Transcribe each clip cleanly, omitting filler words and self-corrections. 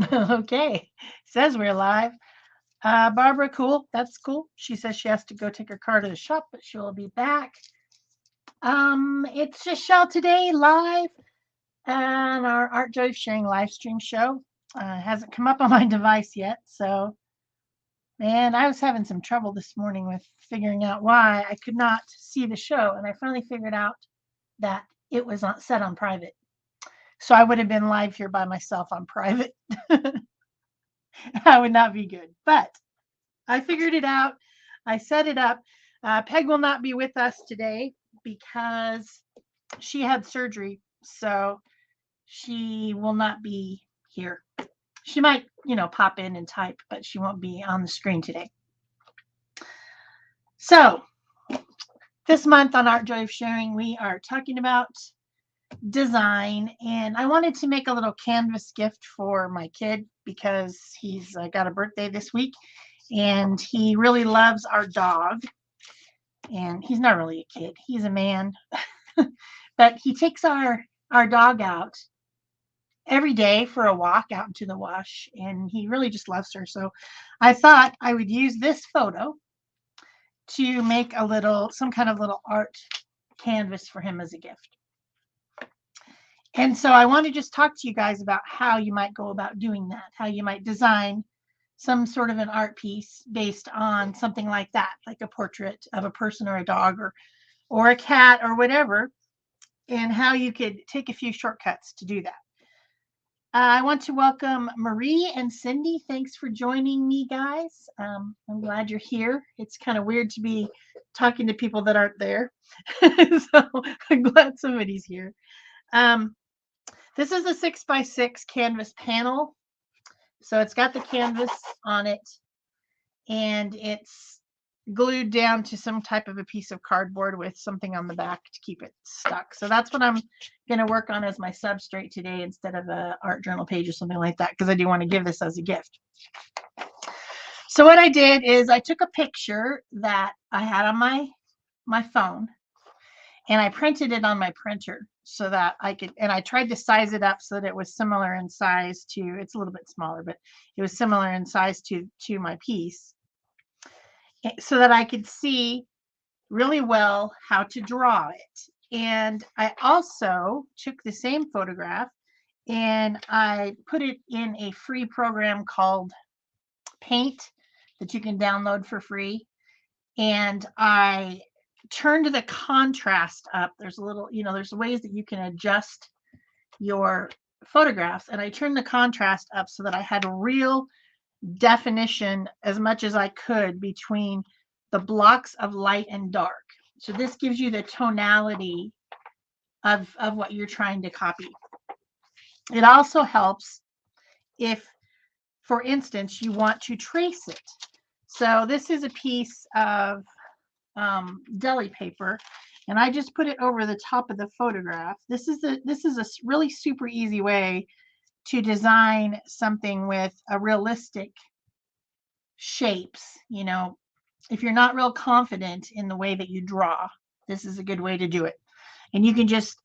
Okay. Says we're live. Barbara, cool. That's cool. She says she has to go take her car to the shop, but she will be back. It's just Shel today live on our Art Joy Sharing live stream show. Hasn't come up on my device yet, so man, I was having some trouble this morning with figuring out why I could not see the show, and I finally figured out that it was on, set on private. So I would have been live here by myself on private. That would not be good. But I figured it out. I set it up. Peg will not be with us today because she had surgery. So she will not be here. She might, pop in and type, but she won't be on the screen today. So this month on Art Joy of Sharing, we are talking about design. And I wanted to make a little canvas gift for my kid because he's got a birthday this week and he really loves our dog. And he's not really a kid, he's a man. But he takes our dog out every day for a walk out into the wash, and he really just loves her. So I thought I would use this photo to make some kind of little art canvas for him as a gift. And so I want to just talk to you guys about how you might go about doing that, how you might design some sort of an art piece based on something like that, like a portrait of a person or a dog or a cat or whatever, and how you could take a few shortcuts to do that. I want to welcome Marie and Cindy. Thanks for joining me, guys. I'm glad you're here. It's kind of weird to be talking to people that aren't there. So I'm glad somebody's here. Um, this is a 6x6 canvas panel. So it's got the canvas on it and it's glued down to some type of a piece of cardboard with something on the back to keep it stuck. So that's what I'm going to work on as my substrate today instead of a art journal page or something like that, because I do want to give this as a gift. So what I did is I took a picture that I had on my phone and I printed it on my printer so that I could, and I tried to size it up so that it was similar in size to, it's a little bit smaller, but it was similar in size to my piece, so that I could see really well how to draw it. And I also took the same photograph and I put it in a free program called Paint that you can download for free. And I turned the contrast up. There's a little, there's ways that you can adjust your photographs. And I turned the contrast up so that I had a real definition as much as I could between the blocks of light and dark. So this gives you the tonality of what you're trying to copy. It also helps if, for instance, you want to trace it. So this is a piece of deli paper, and I just put it over the top of the photograph. This is a really super easy way to design something with a realistic shapes. If you're not real confident in the way that you draw, this is a good way to do it. And you can just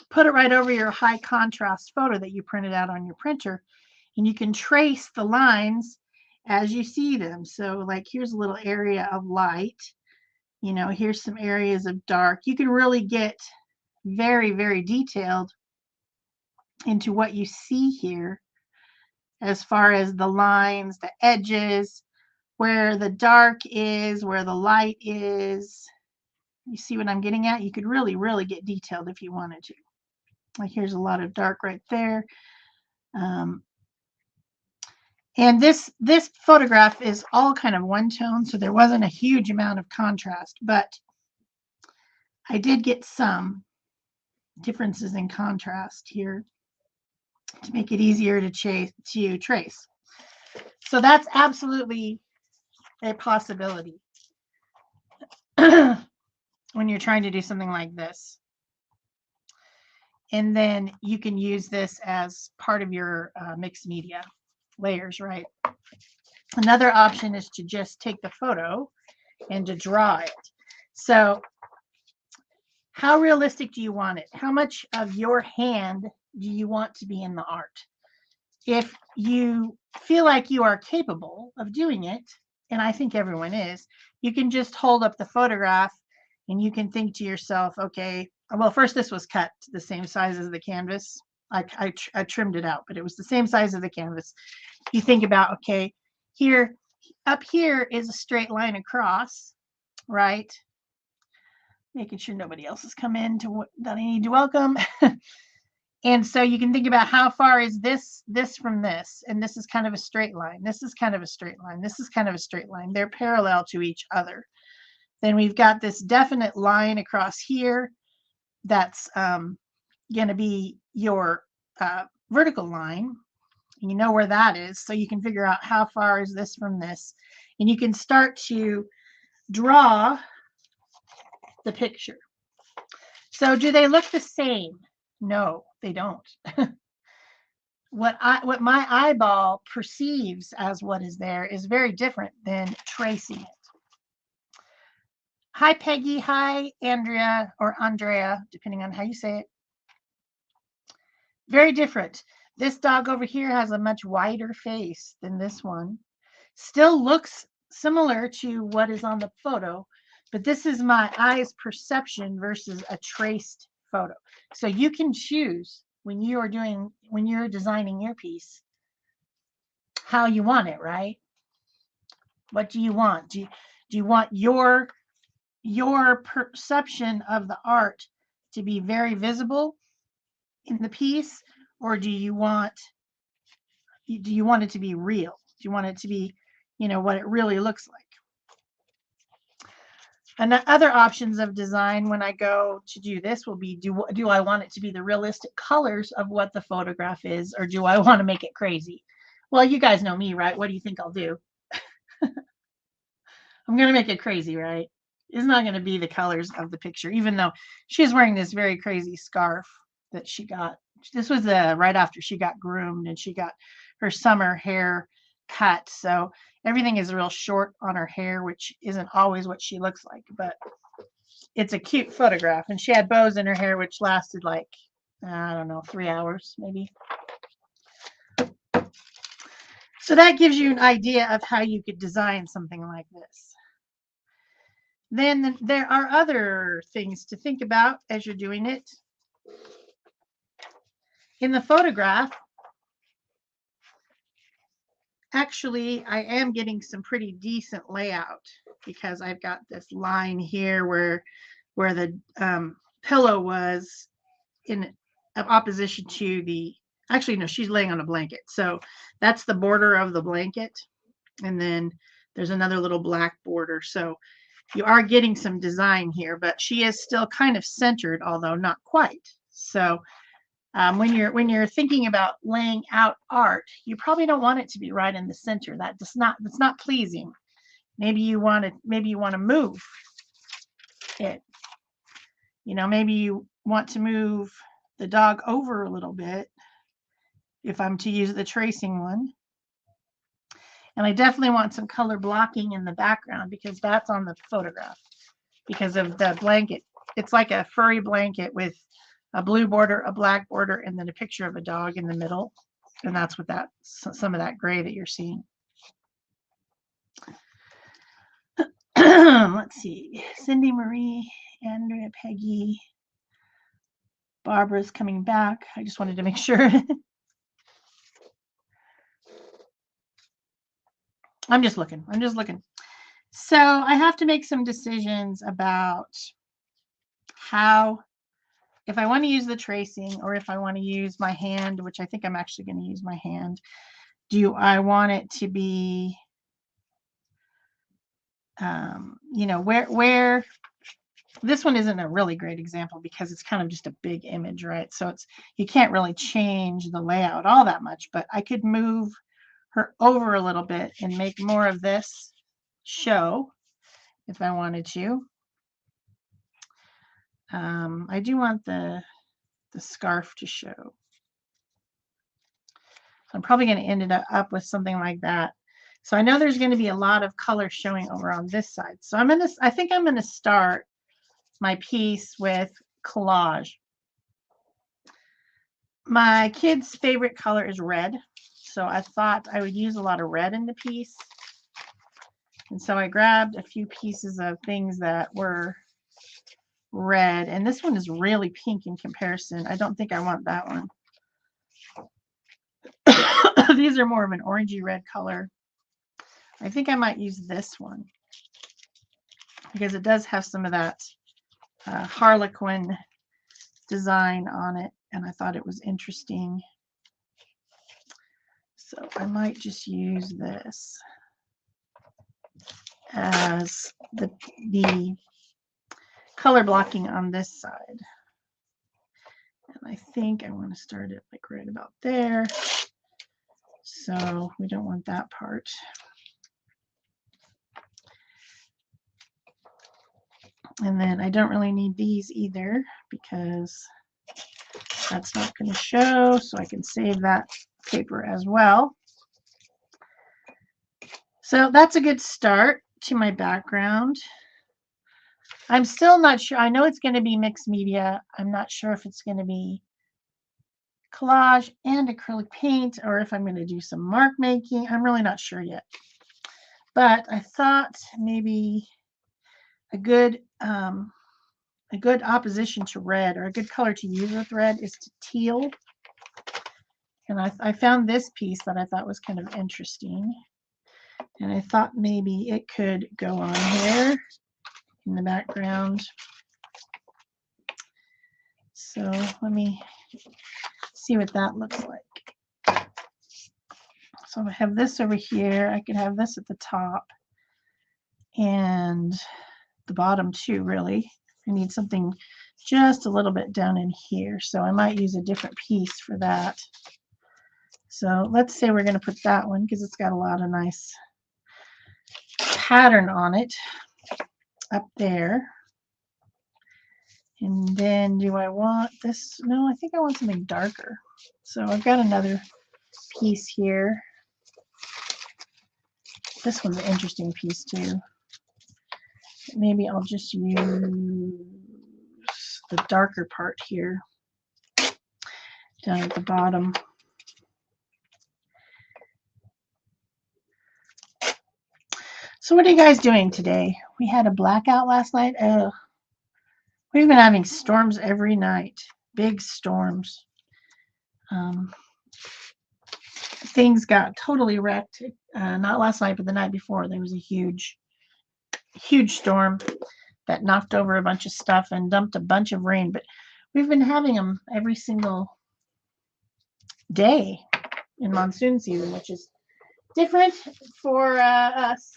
put it right over your high contrast photo that you printed out on your printer, and you can trace the lines as you see them. So like here's a little area of light, here's some areas of dark. You can really get very, very detailed into what you see here as far as the lines, the edges, where the dark is, where the light is. You see what I'm getting at? You could really, really get detailed if you wanted to. Like here's a lot of dark right there. And this photograph is all kind of one tone, so there wasn't a huge amount of contrast, but I did get some differences in contrast here to make it easier to trace. So that's absolutely a possibility when you're trying to do something like this. And then you can use this as part of your mixed media layers, right? Another option is to just take the photo and to draw it. So how realistic do you want it? How much of your hand do you want to be in the art? if you feel like you are capable of doing it, and I think everyone is, you can just hold up the photograph and you can think to yourself, okay, well, first this was cut to the same size as the canvas. I trimmed it out, but it was the same size as the canvas. You think about, okay, here, up here is a straight line across, right? Making sure nobody else has come in that I need to welcome. And so you can think about how far is this from this, and this is kind of a straight line. This is kind of a straight line. This is kind of a straight line. They're parallel to each other. Then we've got this definite line across here that's going to be your vertical line. And you know where that is, so you can figure out how far is this from this, and you can start to draw the picture. So do they look the same? No, they don't. What my eyeball perceives as what is there is very different than tracing it. Hi, Peggy. Hi, Andrea, or Andrea, depending on how you say it. Very different. This dog over here has a much wider face than this one. Still looks similar to what is on the photo, but this is my eye's perception versus a traced photo. So you can choose when you're designing your piece how you want it, right? What do you want? Do you want your perception of the art to be very visible in the piece, or do you want it to be real? Do you want it to be, what it really looks like? And the other options of design when I go to do this will be, do I want it to be the realistic colors of what the photograph is, or do I want to make it crazy? Well, you guys know me, right? What do you think I'll do? I'm going to make it crazy, right? It's not going to be the colors of the picture, even though she's wearing this very crazy scarf that she got. This was right after she got groomed and she got her summer hair cut. So everything is real short on her hair, which isn't always what she looks like, but it's a cute photograph. And she had bows in her hair, which lasted like, I don't know, 3 hours maybe. So that gives you an idea of how you could design something like this. Then there are other things to think about as you're doing it. In the photograph, actually, I am getting some pretty decent layout because I've got this line here where the pillow was in opposition to the, actually, no, she's laying on a blanket. So that's the border of the blanket. And then there's another little black border. So you are getting some design here, but she is still kind of centered, although not quite. So when you're thinking about laying out art, you probably don't want it to be right in the center. That's not pleasing. Maybe you want to move it. Maybe you want to move the dog over a little bit if I'm to use the tracing one. And I definitely want some color blocking in the background because that's on the photograph because of the blanket. It's like a furry blanket with a blue border, a black border, and then a picture of a dog in the middle. And that's what some of that gray that you're seeing. Let's see. Cindy Marie, Andrea, Peggy, Barbara's coming back. I just wanted to make sure. I'm just looking. So I have to make some decisions about if I want to use the tracing or if I want to use my hand, which I think I'm actually going to use my hand. Do I want it to be, where this one isn't a really great example because it's kind of just a big image, right? So you can't really change the layout all that much, but I could move her over a little bit and make more of this show if I wanted to. I do want the scarf to show. So I'm probably going to end it up with something like that. So I know there's going to be a lot of color showing over on this side. So I think I'm going to start my piece with collage. My kid's favorite color is red. So I thought I would use a lot of red in the piece. And so I grabbed a few pieces of things that were red. And this one is really pink in comparison. I don't think I want that one. These are more of an orangey red color. I think I might use this one because it does have some of that Harlequin design on it, and I thought it was interesting. So I might just use this as the color blocking on this side. And I think I want to start it like right about there. So we don't want that part. And then I don't really need these either because that's not going to show, so I can save that paper as well. So that's a good start to my background. I'm still not sure. I know it's going to be mixed media. I'm not sure if it's going to be collage and acrylic paint or if I'm going to do some mark making. I'm really not sure yet. But I thought maybe a good opposition to red, or a good color to use with red, is to teal. And I found this piece that I thought was kind of interesting. And I thought maybe it could go on here in the background. So let me see what that looks like. So I have this over here. I could have this at the top and the bottom too, really. I need something just a little bit down in here. So I might use a different piece for that. So let's say we're going to put that one because it's got a lot of nice pattern on it up there. And then do I want this? No, I think I want something darker. So I've got another piece here. This one's an interesting piece too. Maybe I'll just use the darker part here down at the bottom. So what are you guys doing today? We had a blackout last night. We've been having storms every night, big storms. Things got totally wrecked. Not last night, but the night before. There was a huge storm that knocked over a bunch of stuff and dumped a bunch of rain. But we've been having them every single day in monsoon season, which is different for us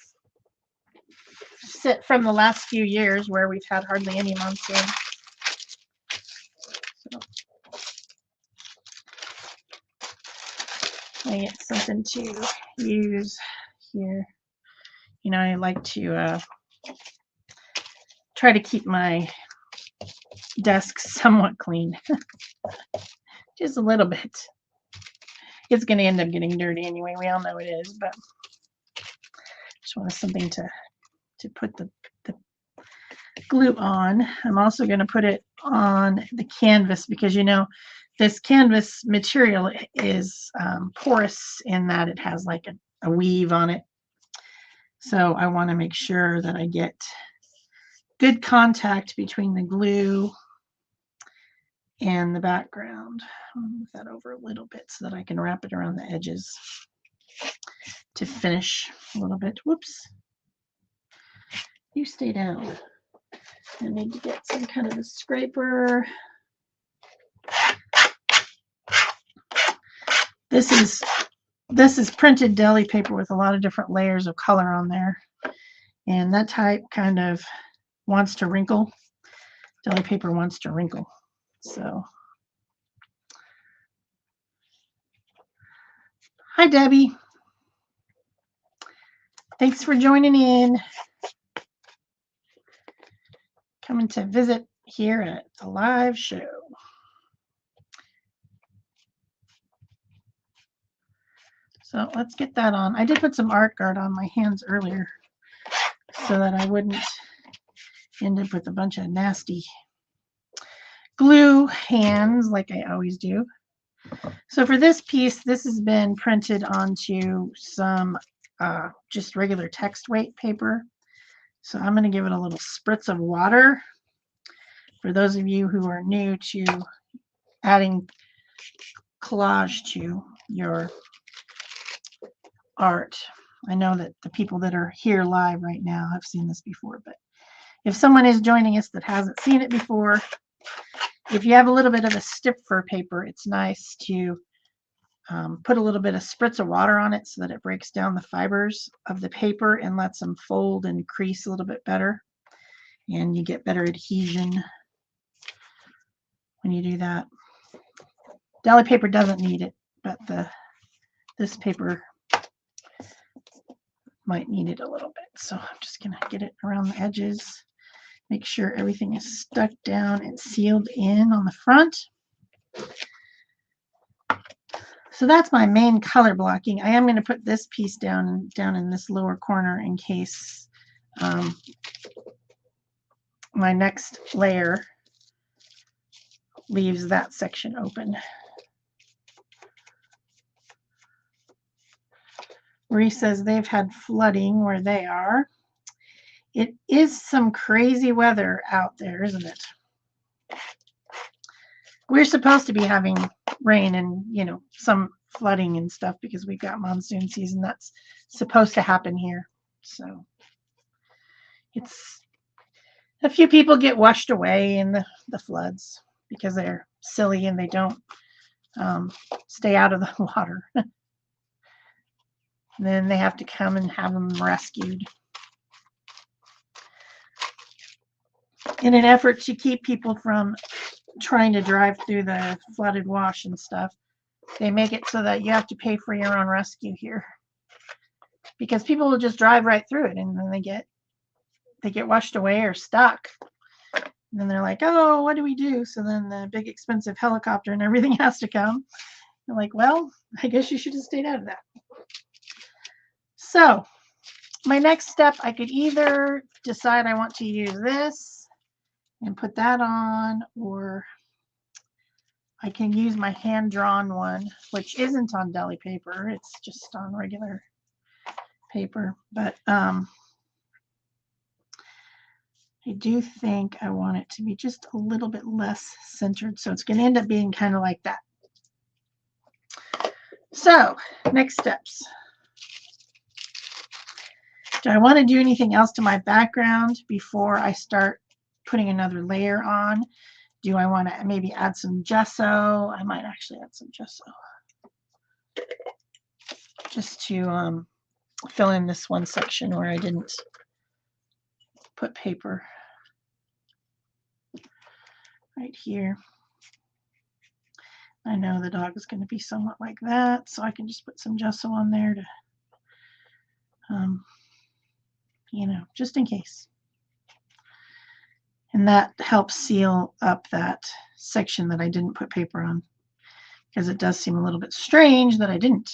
from the last few years where we've had hardly any monsoon. So I get something to use here. You know, I like to try to keep my desk somewhat clean. Just a little bit. It's going to end up getting dirty anyway. We all know it is, but just want something to put the glue on. I'm also going to put it on the canvas because, you know, this canvas material is porous in that it has like a weave on it. So I want to make sure that I get good contact between the glue and the background. I'll move that over a little bit so that I can wrap it around the edges to finish a little bit. Whoops. You stay down. I need to get some kind of a scraper. This is printed deli paper with a lot of different layers of color on there. And that type kind of wants to wrinkle. Deli paper wants to wrinkle. So, hi Debbie. Thanks for joining in. Coming to visit here at the live show. So let's get that on. I did put some art guard on my hands earlier so that I wouldn't end up with a bunch of nasty glue hands like I always do. So for this piece, this has been printed onto some just regular text weight paper. So I'm going to give it a little spritz of water. For those of you who are new to adding collage to your art, I know that the people that are here live right now have seen this before, but if someone is joining us that hasn't seen it before, if you have a little bit of a stiffer paper, it's nice to put a little bit of spritz of water on it so that it breaks down the fibers of the paper and lets them fold and crease a little bit better. And you get better adhesion when you do that. Deli paper doesn't need it, but this paper might need it a little bit. So I'm just going to get it around the edges, make sure everything is stuck down and sealed in on the front. So that's my main color blocking. I am going to put this piece down in this lower corner in case my next layer leaves that section open. Marie says they've had flooding where they are. It is some crazy weather out there, isn't it? We're supposed to be having rain and, you know, some flooding and stuff because we've got monsoon season. That's supposed to happen here. So it's a few people get washed away in the floods because they're silly and they don't stay out of the water. And then they have to come and have them rescued. In an effort to keep people from trying to drive through the flooded wash and stuff, they make it so that you have to pay for your own rescue here. Because people will just drive right through it and then they get washed away or stuck. And then they're like, oh, what do we do? So then the big expensive helicopter and everything has to come. They're like, well, I guess you should have stayed out of that. So my next step, I could either decide I want to use this and put that on, or I can use my hand-drawn one, which isn't on deli paper. It's just on regular paper. But I do think I want it to be just a little bit less centered. So it's going to end up being kind of like that. So next steps. Do I want to do anything else to my background before I start putting another layer on? Do I want to maybe add some gesso? I might actually add some gesso just to fill in this one section where I didn't put paper right here. I know the dog is going to be somewhat like that, so I can just put some gesso on there to, you know, just in case. And that helps seal up that section that I didn't put paper on, because it does seem a little bit strange that I didn't.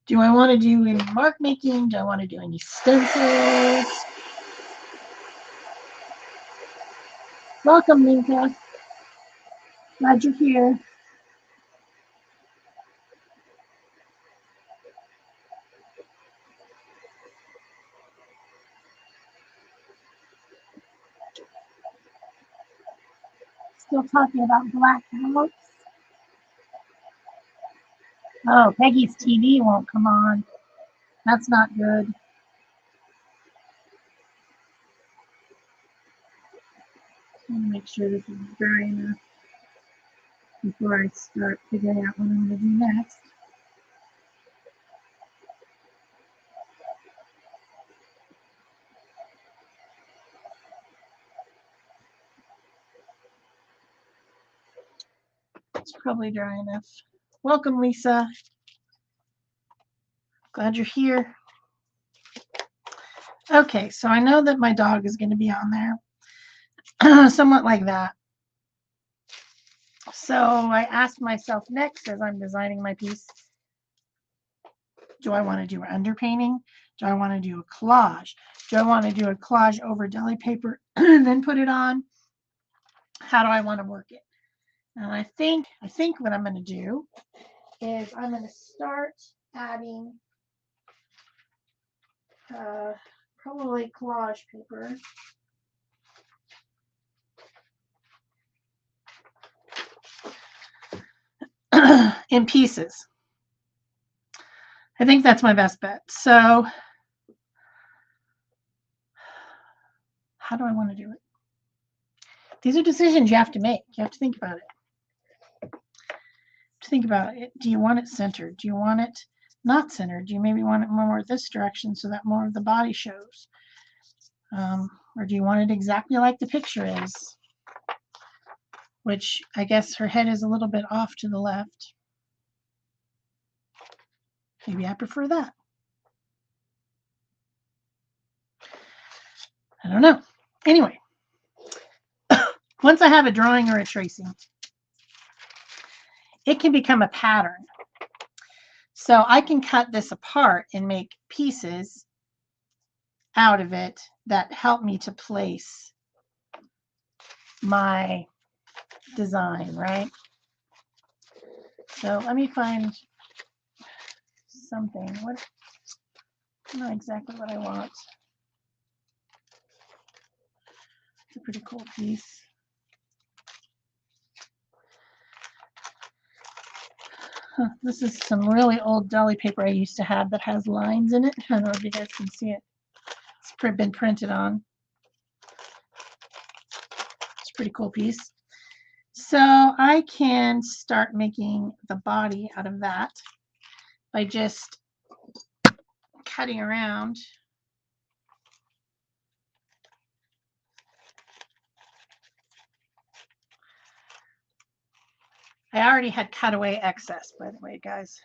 Do I want to do any mark making? Do I want to do any stencils? Welcome, Mika. Glad you're here. Still talking about black house. Oh, Peggy's TV won't come on. That's not good. I want to make sure this is dry enough before I start figuring out what I'm going to do next. It's probably dry enough. Welcome, Lisa. Glad you're here. Okay, so I know that my dog is going to be on there, somewhat like that. So I asked myself next, as I'm designing my piece, do I want to do an underpainting? Do I want to do a collage? Do I want to do a collage over deli paper and then put it on? How do I want to work it? And I think what I'm going to do is I'm going to start adding probably collage paper. In pieces. I think that's my best bet. So how do I want to do it? These are decisions you have to make. You have to think about it. Think about it. Do you want it centered? Do you want it not centered? Do you maybe want it more this direction so that more of the body shows? Or do you want it exactly like the picture is? Which I guess her head is a little bit off to the left. Maybe I prefer that. I don't know. Anyway, once I have a drawing or a tracing, it can become a pattern. So I can cut this apart and make pieces out of it that help me to place my design, right? So let me find something. What? I don't know exactly what I want. It's a pretty cool piece. Huh, this is some really old deli paper I used to have that has lines in it. I don't know if you guys can see it. It's been printed on. It's a pretty cool piece. So I can start making the body out of that by just cutting around. I already had cut away excess, by the way, guys.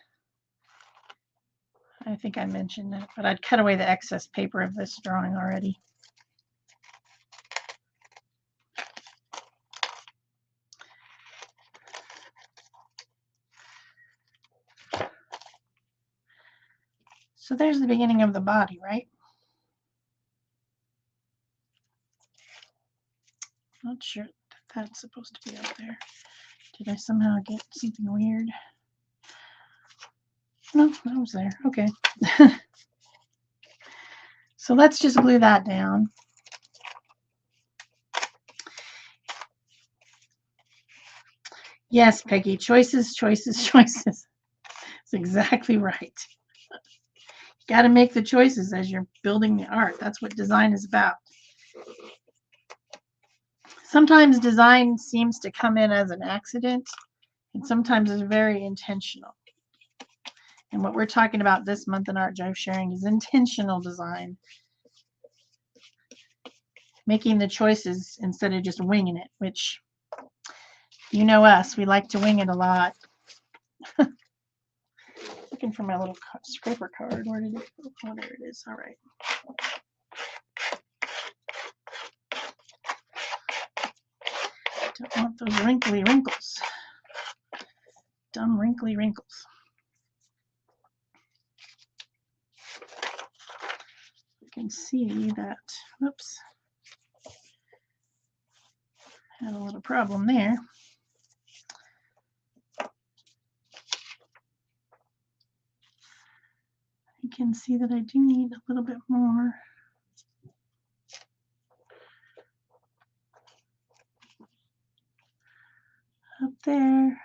I think I mentioned that, but I'd cut away the excess paper of this drawing already. So there's the beginning of the body, right? Not sure that that's supposed to be up there. Did I somehow get something weird? No, that was there. Okay. So let's just glue that down. Yes, Peggy, choices, choices, choices. That's exactly right. You got to make the choices as you're building the art. That's what design is about. Sometimes design seems to come in as an accident, and sometimes it's very intentional. And what we're talking about this month in Art Drive Sharing is intentional design. Making the choices instead of just winging it, which, you know us, we like to wing it a lot. Looking for my little scraper card. Where did it go? Oh, there it is. All right. Don't want those wrinkly wrinkles. Dumb wrinkly wrinkles. You can see that, whoops, had a little problem there. You can see that I do need a little bit more. Up there.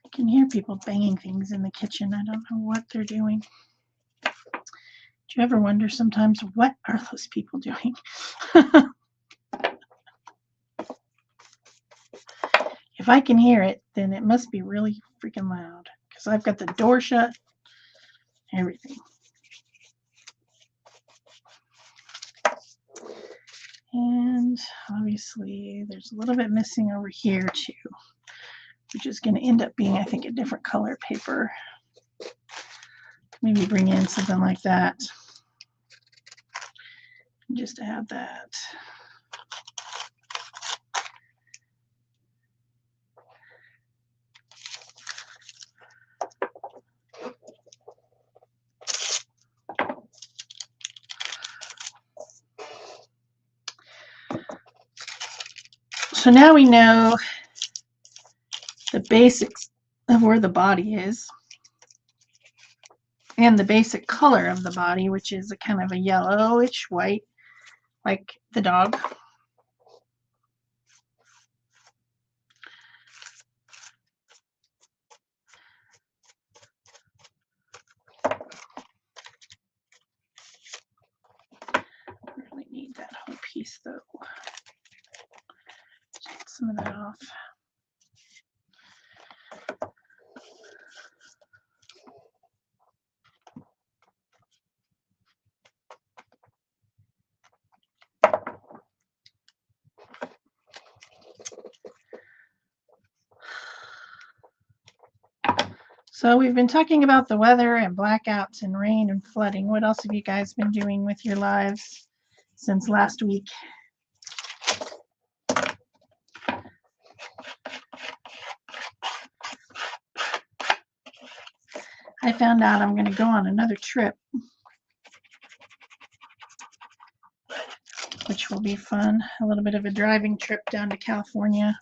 I can hear people banging things in the kitchen. I don't know what they're doing. Do you ever wonder sometimes, what are those people doing? If I can hear it, then it must be really freaking loud because I've got the door shut, everything. And obviously there's a little bit missing over here too, which is going to end up being, I think, a different color paper. Maybe bring in something like that just to have that. So now we know the basics of where the body is and the basic color of the body, which is a kind of a yellowish white, like the dog. Really need that whole piece though. Take some of that off. So we've been talking about the weather and blackouts and rain and flooding. What else have you guys been doing with your lives since last week? I found out I'm going to go on another trip, which will be fun. A little bit of a driving trip down to California.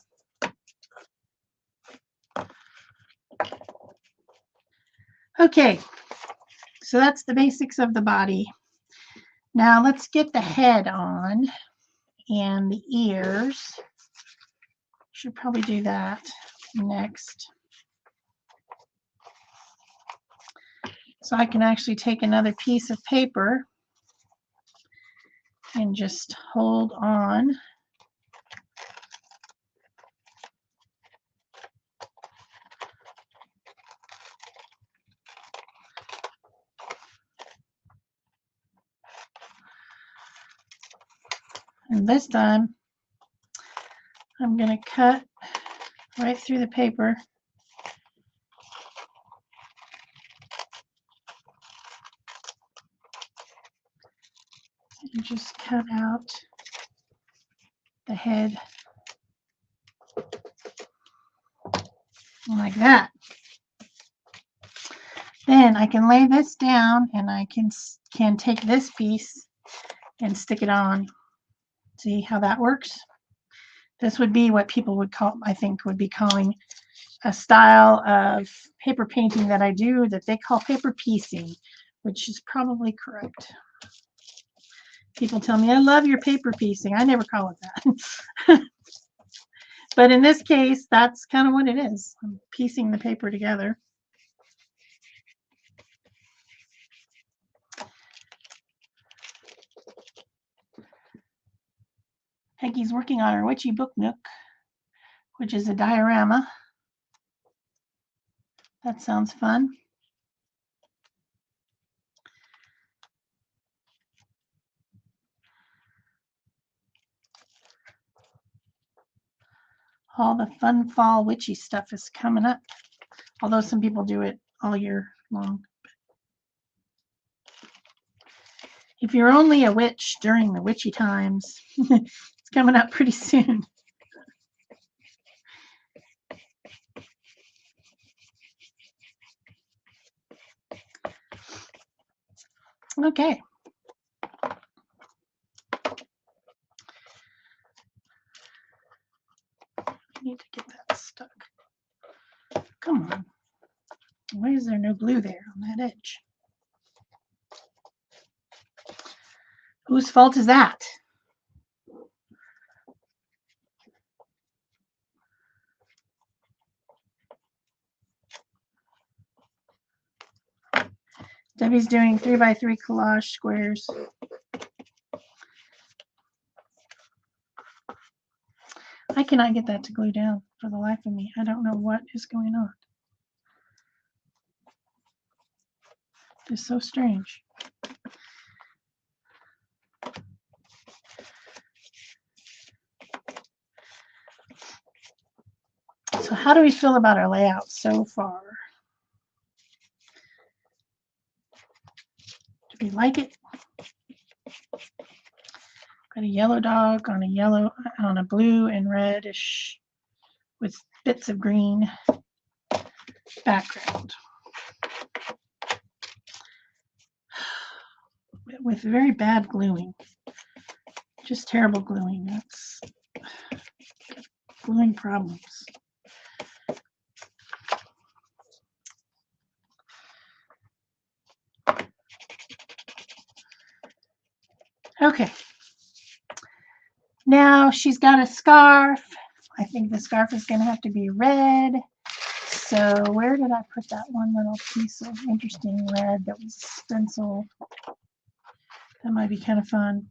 Okay, so that's the basics of the body. Now let's get the head on and the ears. Should probably do that next. So I can actually take another piece of paper and just hold on. And this time, I'm going to cut right through the paper. And just cut out the head like that. Then I can lay this down and I can take this piece and stick it on. See how that works? This would be what people would call, I think, would be calling a style of paper painting that I do that they call paper piecing, which is probably correct. People tell me, I love your paper piecing. I never call it that. But in this case, that's kind of what it is. I'm piecing the paper together. Peggy's working on her witchy book nook, which is a diorama. That sounds fun. All the fun fall witchy stuff is coming up, although some people do it all year long. If you're only a witch during the witchy times, it's coming up pretty soon. Okay. I need to get that stuck. Come on. Why is there no glue there on that edge? Whose fault is that? Debbie's doing 3x3 collage squares. I cannot get that to glue down for the life of me. I don't know what is going on. It's so strange. So how do we feel about our layout so far? Do we like it? Got a yellow dog on a blue and reddish with bits of green background. With very bad gluing. Just terrible gluing. Gluing problems. Okay. Now she's got a scarf. I think the scarf is going to have to be red. So where did I put that one little piece of interesting red that was stencil? That might be kind of fun.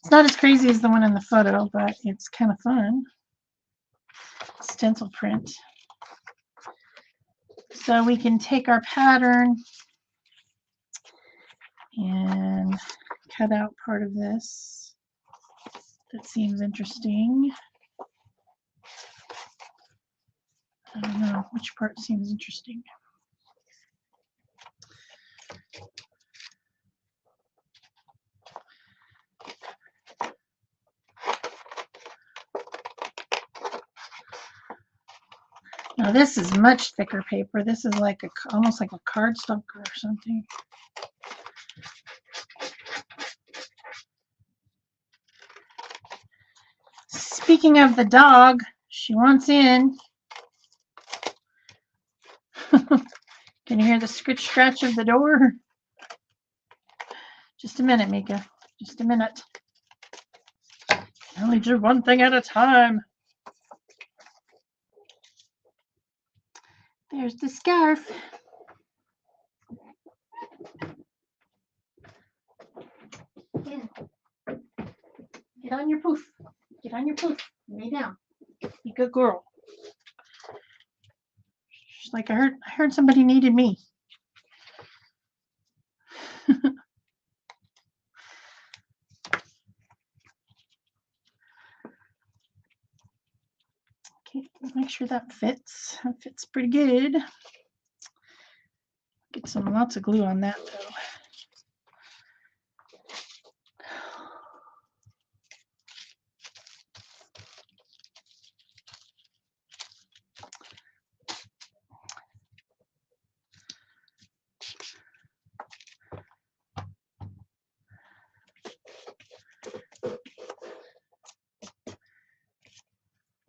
It's not as crazy as the one in the photo, but it's kind of fun. Stencil print. So we can take our pattern and cut out part of this. That seems interesting. I don't know which part seems interesting. Now this is much thicker paper. This is like almost like a cardstock or something. Speaking of the dog, she wants in. Can you hear the scritch scratch of the door? Just a minute, Mika. Just a minute. I only do one thing at a time. There's the scarf. Get on your poof. Get on your poof. Lay down. Be a good girl. She's like, I heard somebody needed me. Okay, make sure that fits. That fits pretty good. Get lots of glue on that though.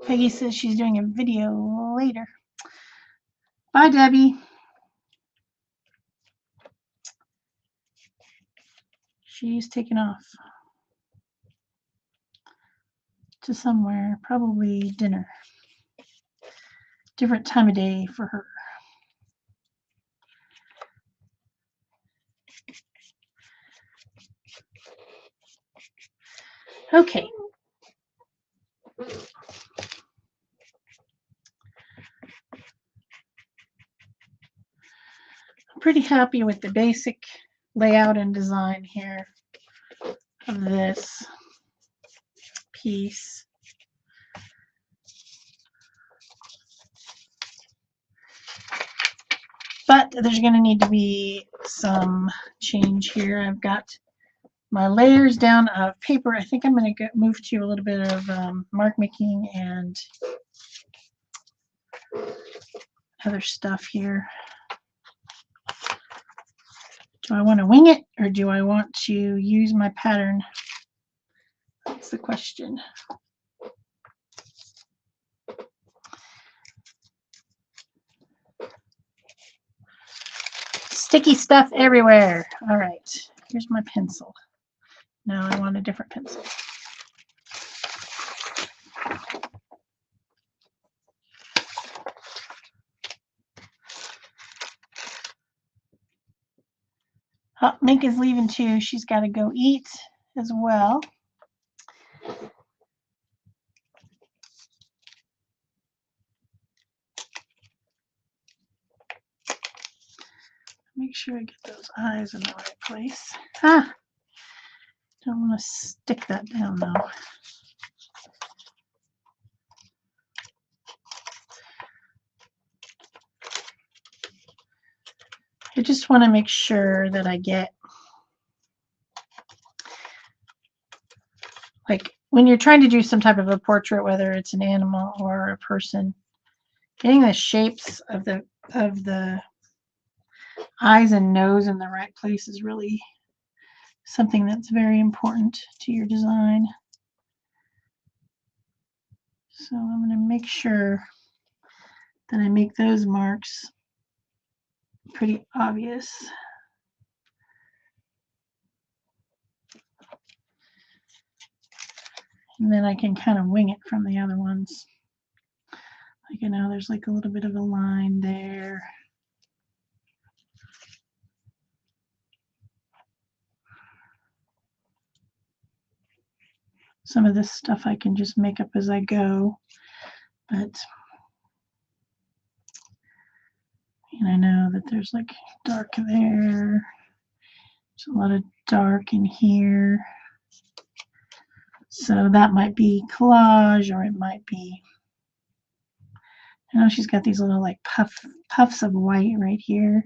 Peggy says she's doing a video later. Bye, Debbie. She's taken off to somewhere, probably dinner. Different time of day for her. Okay. I'm pretty happy with the basic layout and design here of this piece. But there's going to need to be some change here. I've got my layers down of paper. I think I'm going to move to a little bit of mark making and other stuff here. Do I want to wing it or do I want to use my pattern? That's the question. Sticky stuff everywhere. All right, here's my pencil. Now I want a different pencil. Oh, Mika's leaving too. She's got to go eat as well. Make sure I get those eyes in the right place. Ah, don't want to stick that down though. I just want to make sure that I get, like when you're trying to do some type of a portrait, whether it's an animal or a person, getting the shapes of the eyes and nose in the right place is really something that's very important to your design. So I'm going to make sure that I make those marks pretty obvious. And then I can kind of wing it from the other ones. Like, you know, there's like a little bit of a line there. Some of this stuff I can just make up as I go, but and I know that there's like dark there. There's a lot of dark in here. So that might be collage, or it might be, you know, she's got these little like puffs of white right here,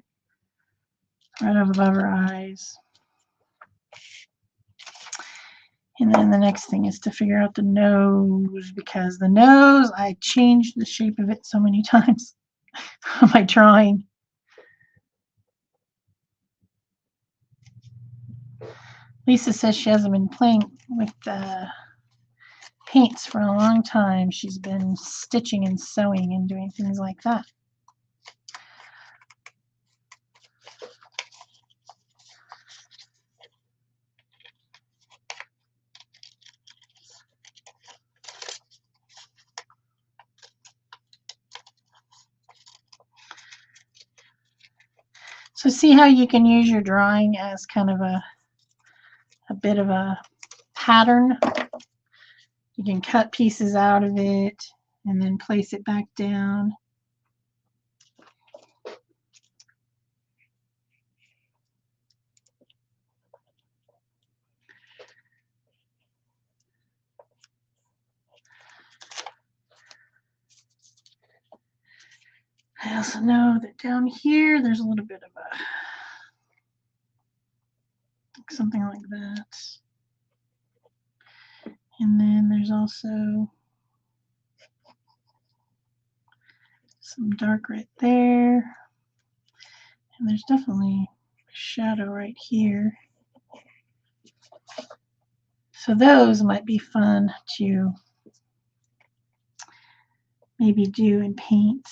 right above her eyes. And then the next thing is to figure out the nose, because the nose, I changed the shape of it so many times on my drawing. Lisa says she hasn't been playing with paints for a long time. She's been stitching and sewing and doing things like that. So see how you can use your drawing as kind of a bit of a pattern. You can cut pieces out of it and then place it back down. I also know that down here there's a little bit of a something like that. And then there's also some dark right there. And there's definitely a shadow right here. So those might be fun to maybe do and paint.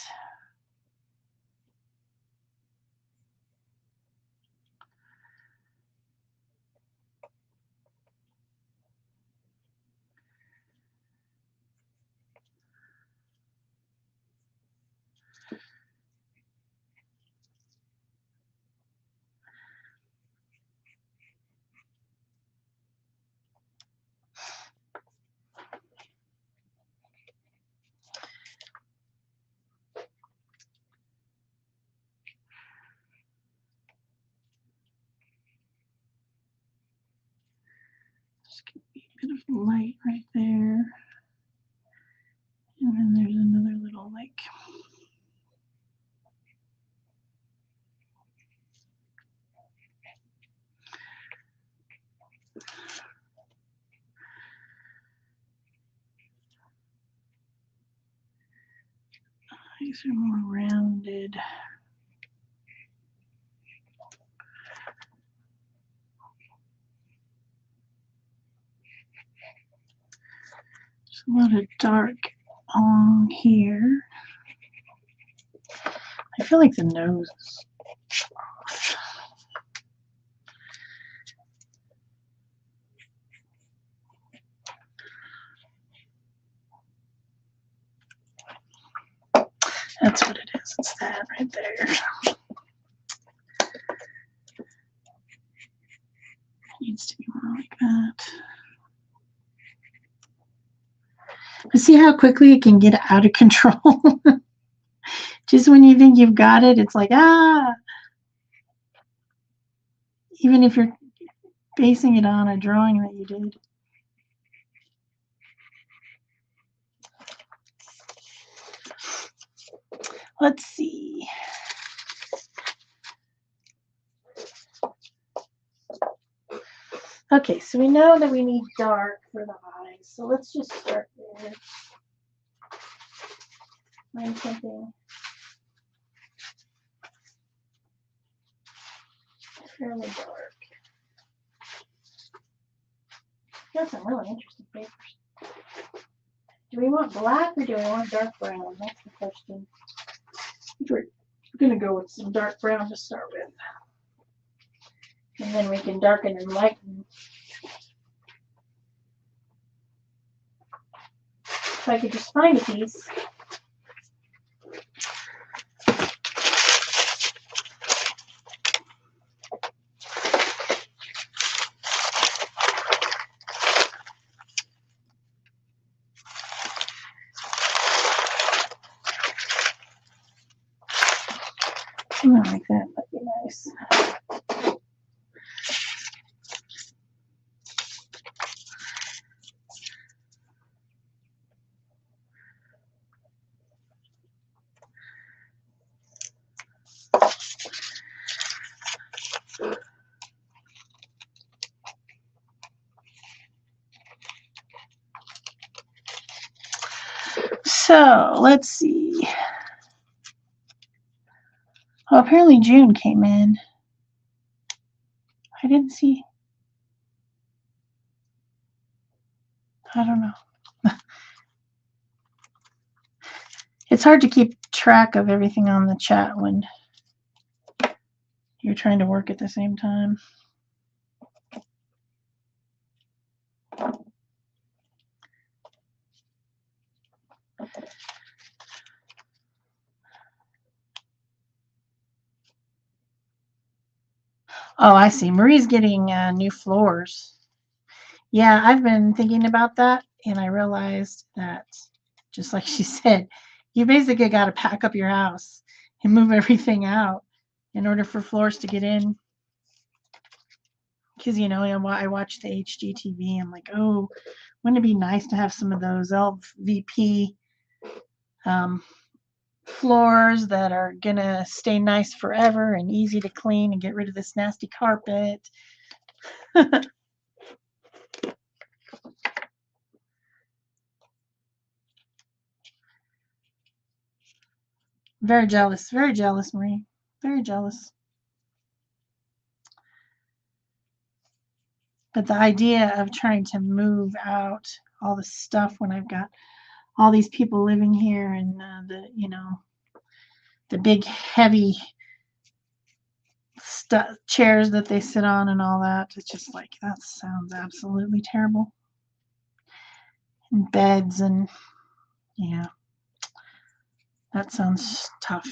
Just give me a bit of light right there. And then there's another little like these are more rounded. There's a lot of dark on here. I feel like the nose is off. That's what it is. It's that right there. It needs to be more like that. But see how quickly it can get out of control? Just when you think you've got it, it's like, ah. Even if you're basing it on a drawing that you did. Let's see. Okay, so we know that we need dark for the eyes. So let's just start there. Find something fairly dark. Got some really interesting papers. Do we want black or do we want dark brown? That's the question. We're going to go with some dark brown to start with. And then we can darken and lighten. If I could just find a piece. Something like that might be nice. So let's see. Well, apparently June came in. I didn't see. I don't know. It's hard to keep track of everything on the chat when you're trying to work at the same time. Oh, I see. Marie's getting new floors. Yeah, I've been thinking about that, and I realized that, just like she said, you basically got to pack up your house and move everything out in order for floors to get in. Because, you know, I watch the HGTV. I'm like, oh, wouldn't it be nice to have some of those LVP floors that are going to stay nice forever and easy to clean and get rid of this nasty carpet. Very jealous, Marie. Very jealous. But the idea of trying to move out all the stuff when I've got all these people living here and the big heavy chairs that they sit on and all that, it's just like, that sounds absolutely terrible. And beds and yeah, that sounds tough.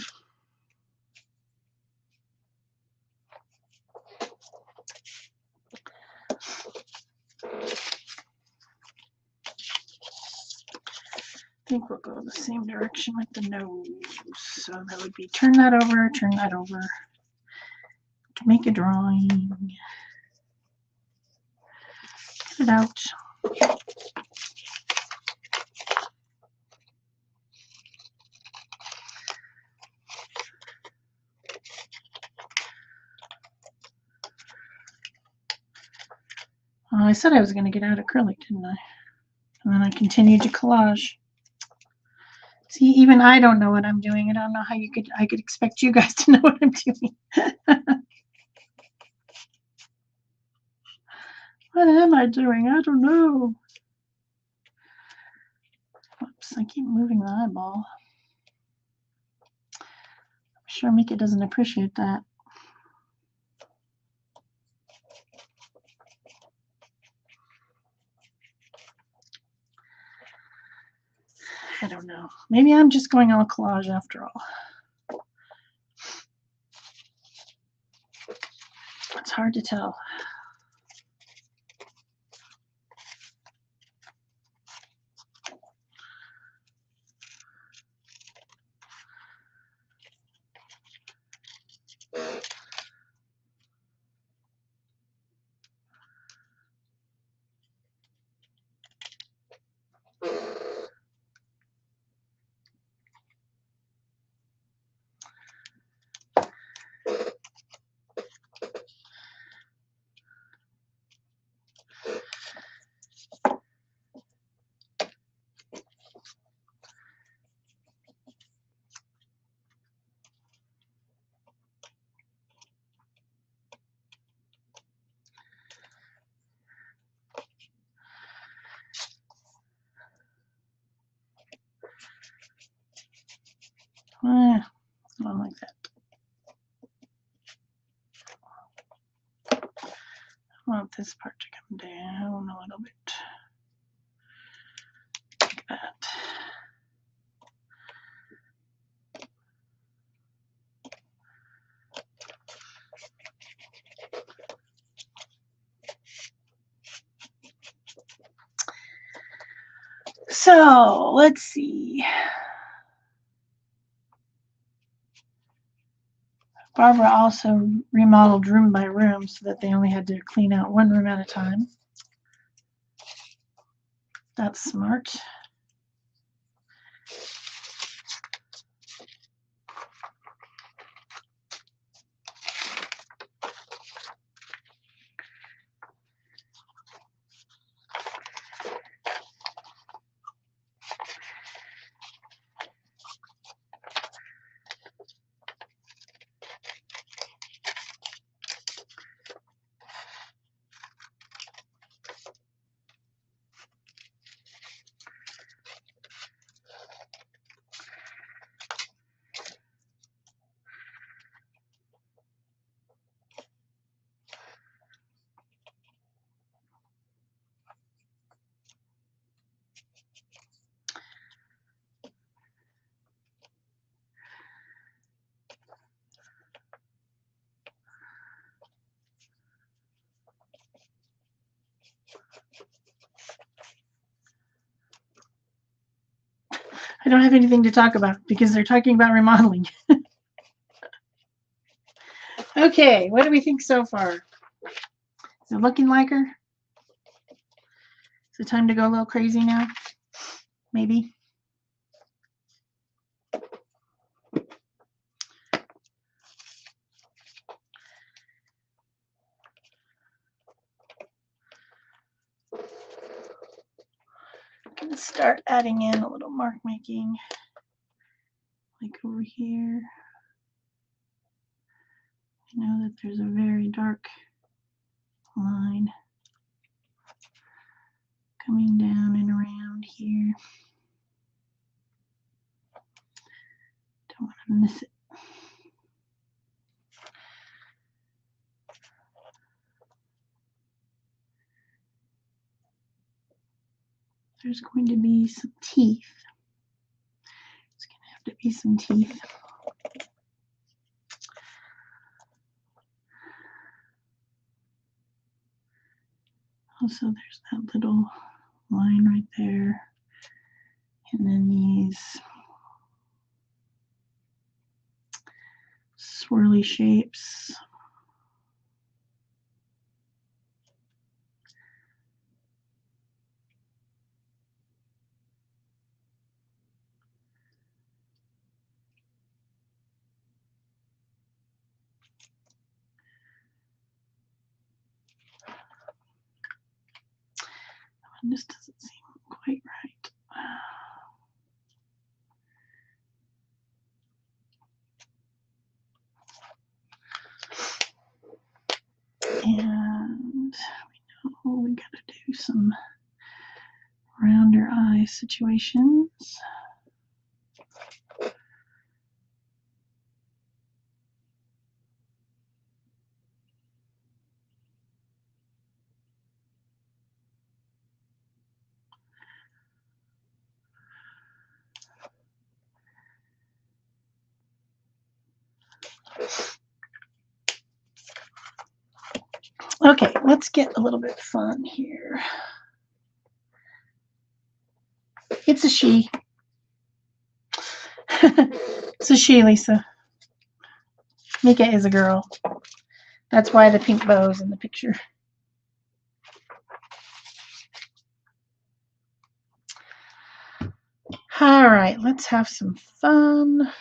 I think we'll go the same direction with the nose. So that would be turn that over to make a drawing. Get it out. I said I was going to get out acrylic, didn't I? And then I continued to collage. See, even I don't know what I'm doing. I don't know how I could expect you guys to know what I'm doing. What am I doing? I don't know. Oops, I keep moving the eyeball. I'm sure Mika doesn't appreciate that. I don't know. Maybe I'm just going all collage after all. It's hard to tell. want this part to come down a little bit. Like that. So let's see. Barbara also remodeled room by room so that they only had to clean out one room at a time. That's smart. I don't have anything to talk about because they're talking about remodeling. Okay, what do we think so far? Is it looking like her? Is it time to go a little crazy now? Maybe. I'm going to start adding in a little mark making, like over here. I know that there's a very dark line coming down and around here. Don't want to miss it. There's going to be some teeth. It's going to have to be some teeth. Also, there's that little line right there. And then these swirly shapes. This doesn't seem quite right. And we know we gotta do some rounder eye situations. Okay, let's get a little bit fun here. It's a she. It's a she, Lisa. Mika is a girl. That's why the pink bow's in the picture. All right, let's have some fun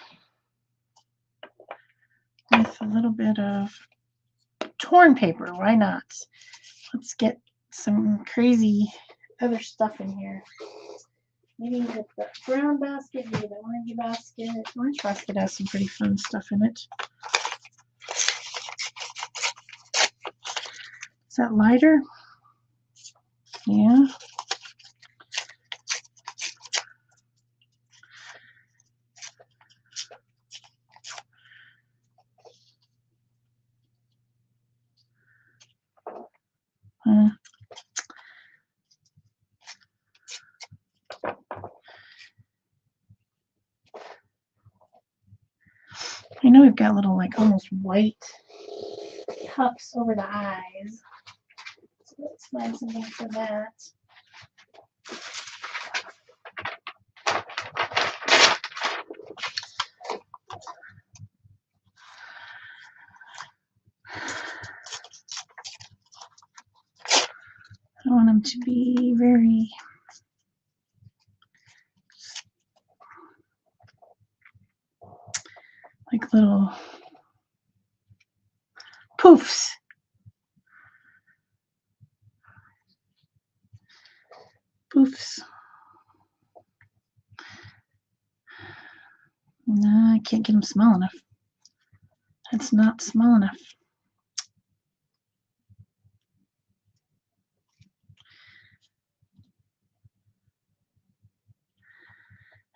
with a little bit of torn paper. Why not? Let's get some crazy other stuff in here. Maybe with the brown basket, maybe the orange basket. Orange basket has some pretty fun stuff in it. Is that lighter? Yeah. I know we've got little like almost white cups over the eyes. So let's find something for that. I want them to be very like little poofs. Poofs. No, I can't get them small enough. That's not small enough.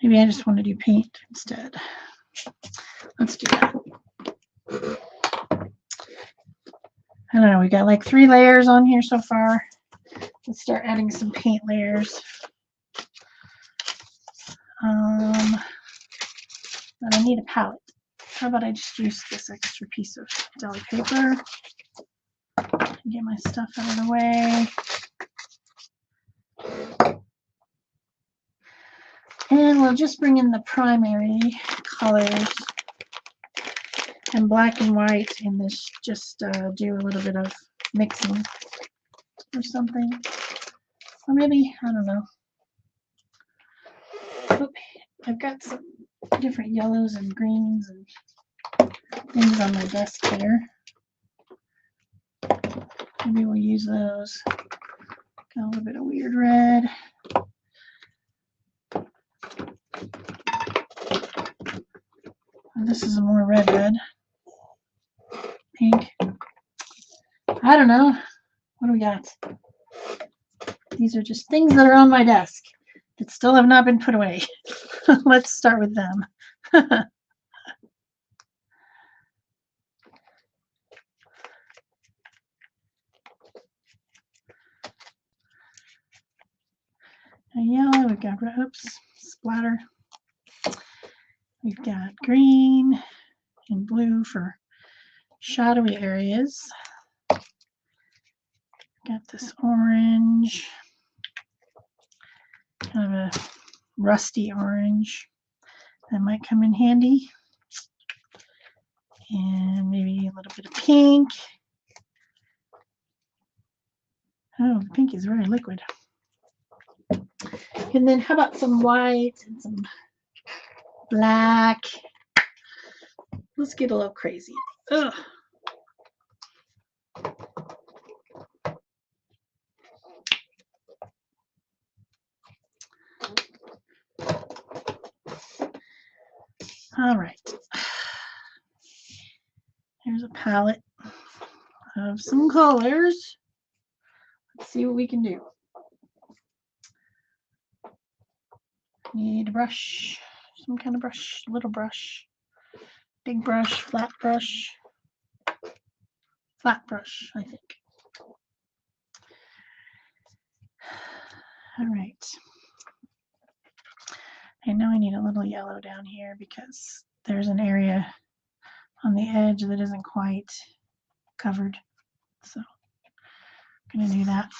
Maybe I just want to do paint instead. Let's do that. I don't know, we got like 3 layers on here so far. Let's start adding some paint layers. But I need a palette. How about I just use this extra piece of deli paper and get my stuff out of the way. And we'll just bring in the primary colors and black and white, and this just do a little bit of mixing or something. Or maybe, I don't know. Oop, I've got some different yellows and greens and things on my desk here. Maybe we'll use those. Got a little bit of weird red. And this is a more red. Pink. I don't know. What do we got? These are just things that are on my desk that still have not been put away. Let's start with them. Yellow, we've got, oops, splatter. We've got green and blue for shadowy areas. Got this orange, kind of a rusty orange that might come in handy. And maybe a little bit of pink. Oh, the pink is very liquid. And then how about some white and some black? Let's get a little crazy. Ugh. All right. Here's a palette of some colors. Let's see what we can do. Need a brush, some kind of brush, little brush, big brush, flat brush, I think. All right. I know I need a little yellow down here because there's an area on the edge that isn't quite covered. So I'm going to do that.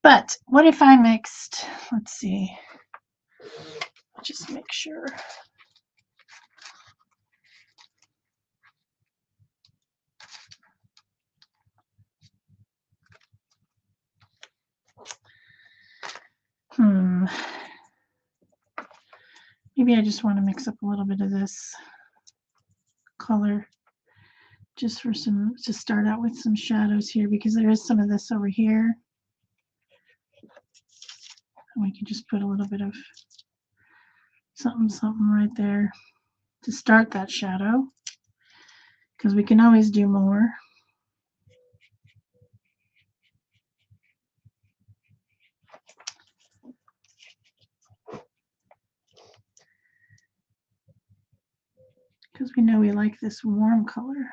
But what if I mixed, let's see, just make sure. Maybe I just want to mix up a little bit of this color just for some, to start out with some shadows here, because there is some of this over here. And we can just put a little bit of something right there to start that shadow, because we can always do more. Because we know we like this warm color.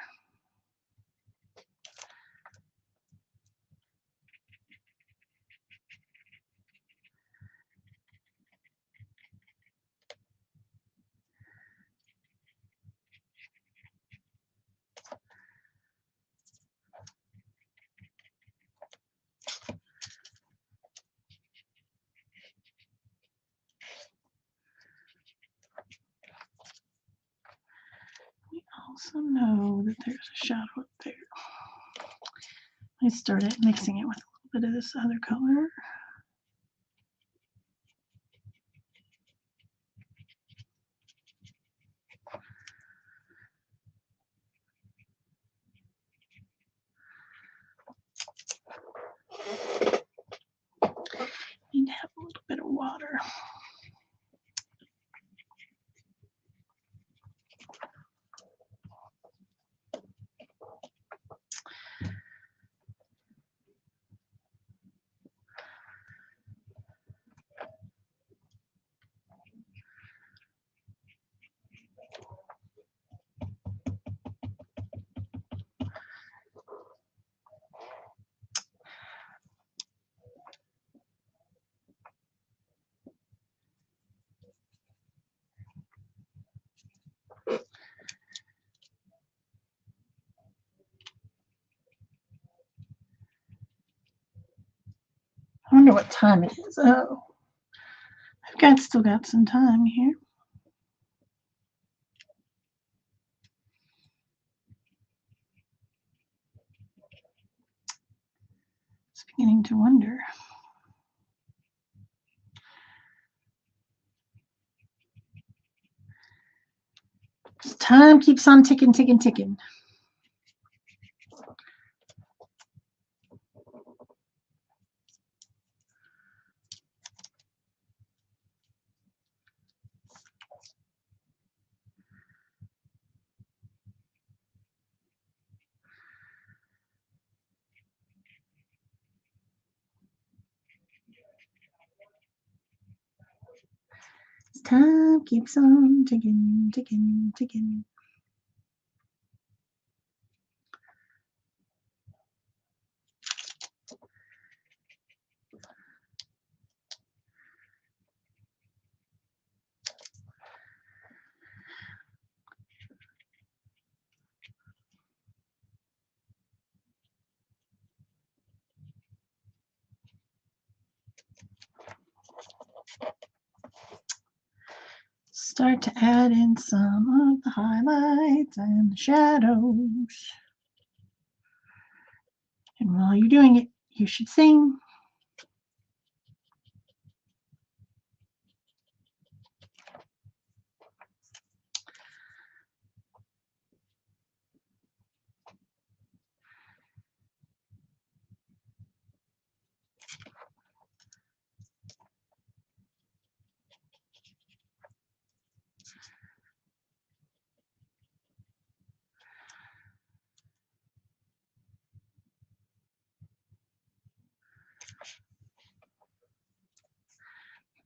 So know that there's a shadow up there. I started mixing it with a little bit of this other color. Need to have a little bit of water. I wonder what time it is. Oh, still got some time here. It's beginning to wonder. Time keeps on ticking, ticking, ticking. Time keeps on ticking, ticking, ticking. Start to add in some of the highlights and the shadows. And while you're doing it, you should sing.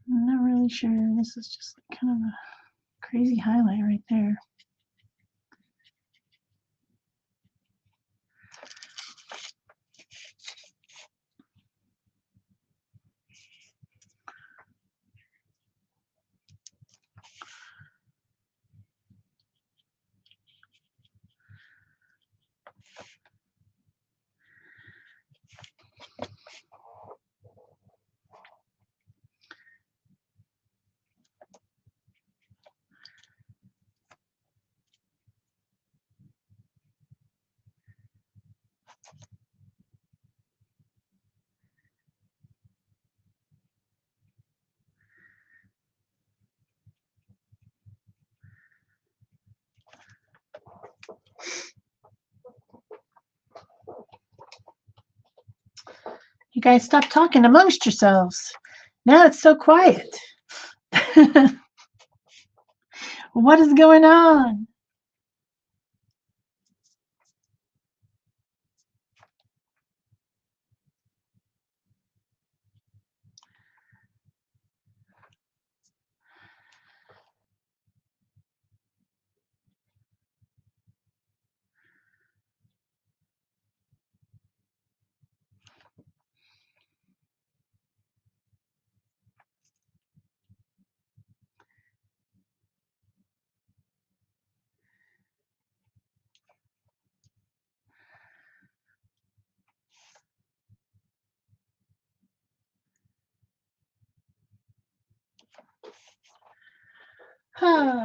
I'm not really sure. This is just like kind of a crazy highlight right there. You guys stop talking amongst yourselves. Now it's so quiet. What is going on?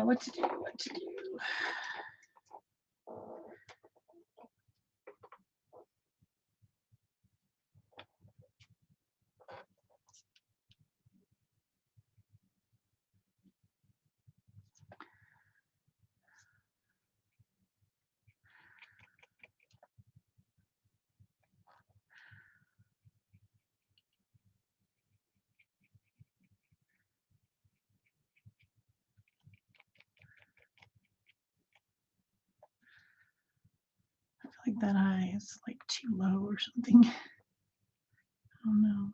What to do? What to do? feel like that eye is like too low or something. I don't know.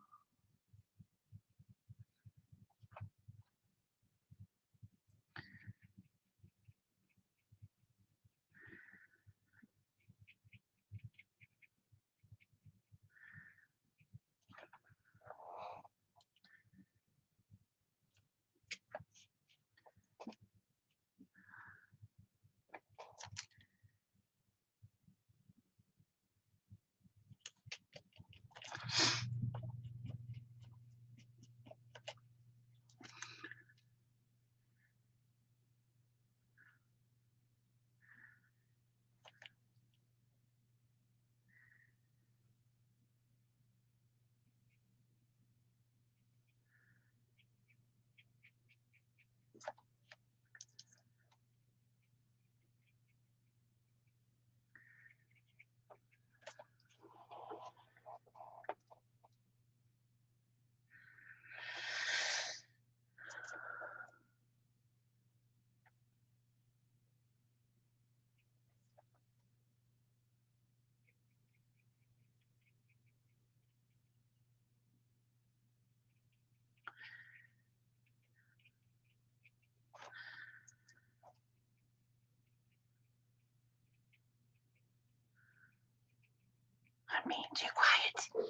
I'm being too quiet.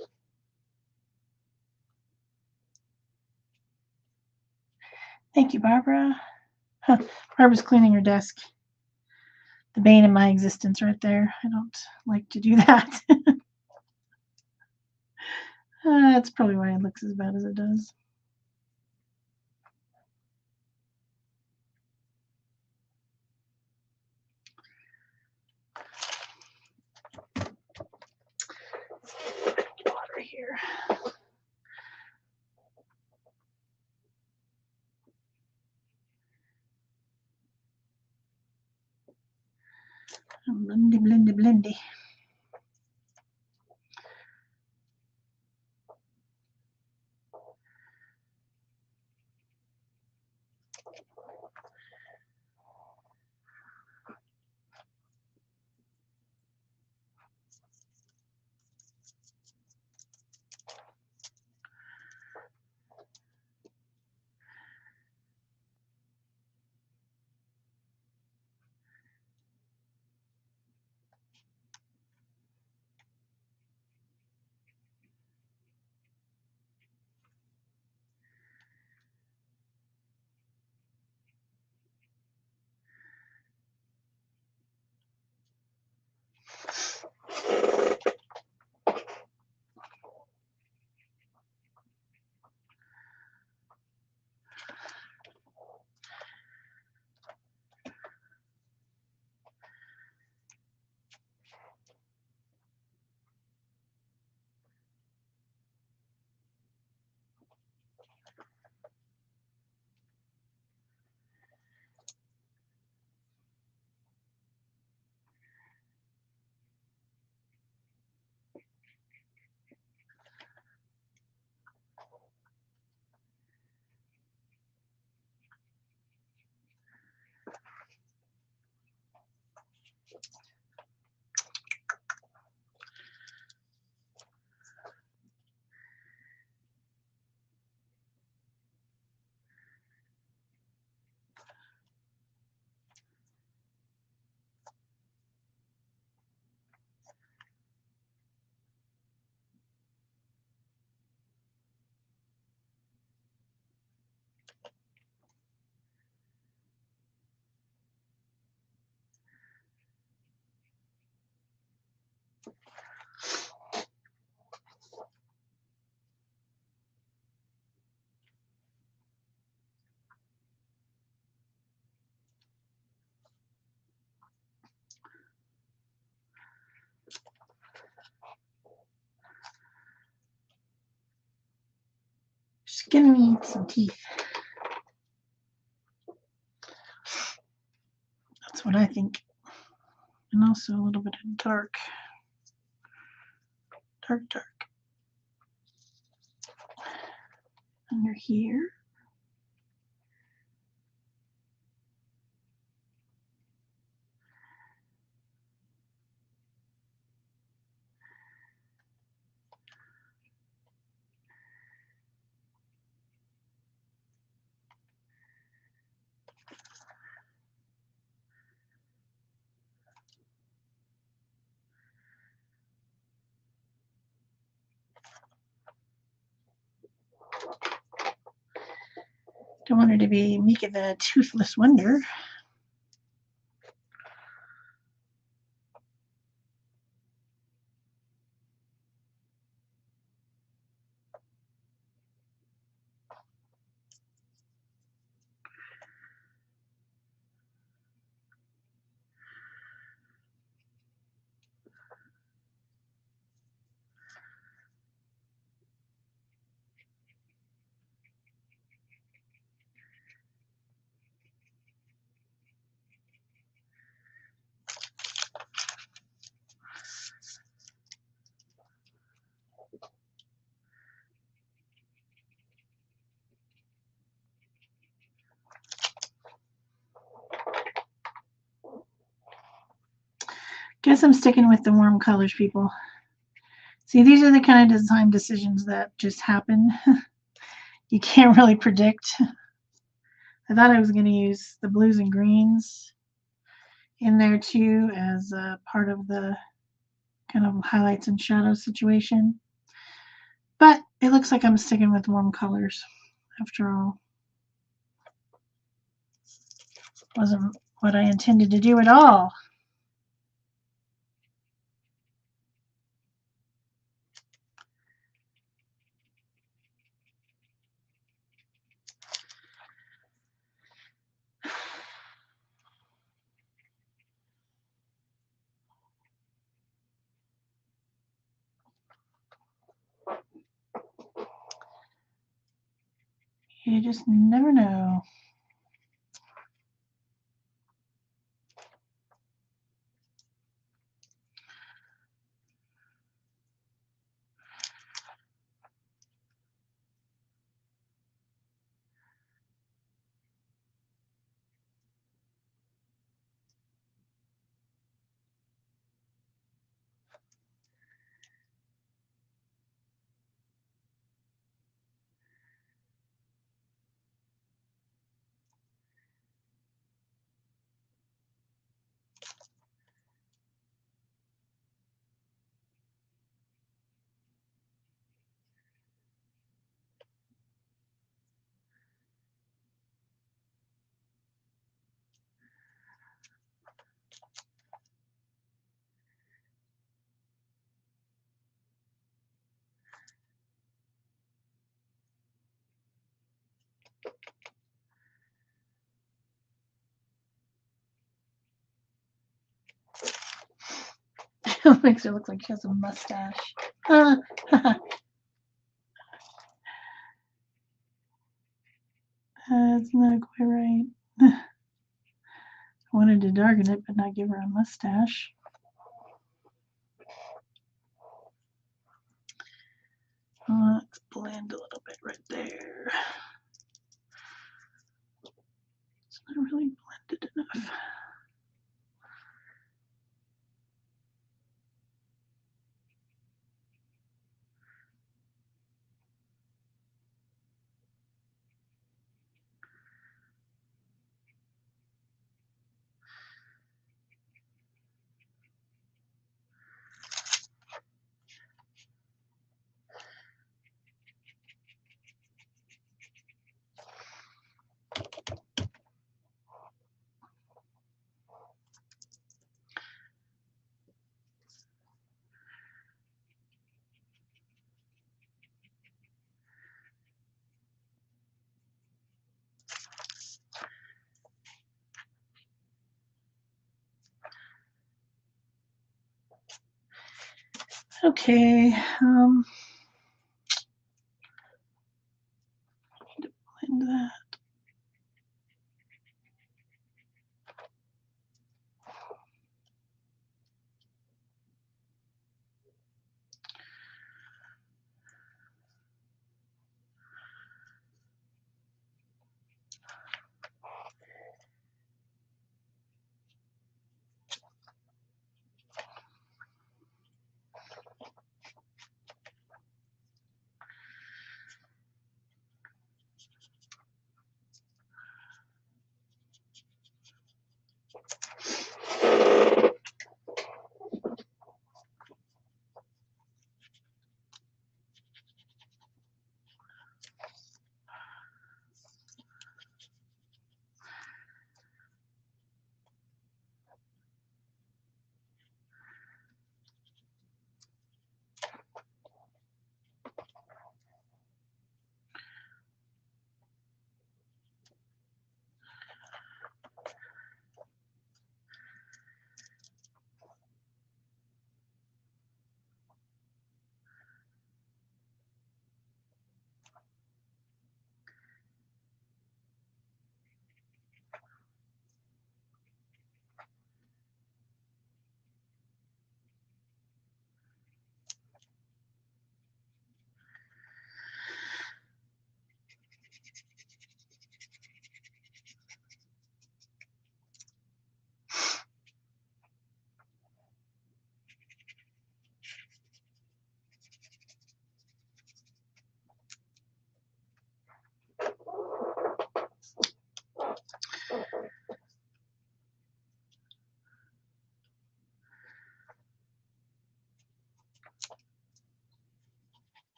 Thank you, Barbara. Huh. Barbara's cleaning her desk. The bane of my existence right there. I don't like to do that. That's probably why it looks as bad as it does. Water here. Blendy, blendy, blendy. She's gonna need some teeth. That's what I think. And also a little bit of dark. Dark. Under here. Don't want her to be Mika the Toothless Wonder. Guess I'm sticking with the warm colors, people. See, these are the kind of design decisions that just happen. You can't really predict. I thought I was going to use the blues and greens in there too as part of the kind of highlights and shadows situation. But it looks like I'm sticking with warm colors after all. Wasn't what I intended to do at all. You just never know. Makes her look like she has a mustache. It's not quite right. I wanted to darken it, but not give her a mustache. Let's blend a little bit right there. It's not really blended enough. Okay, I need to blend that.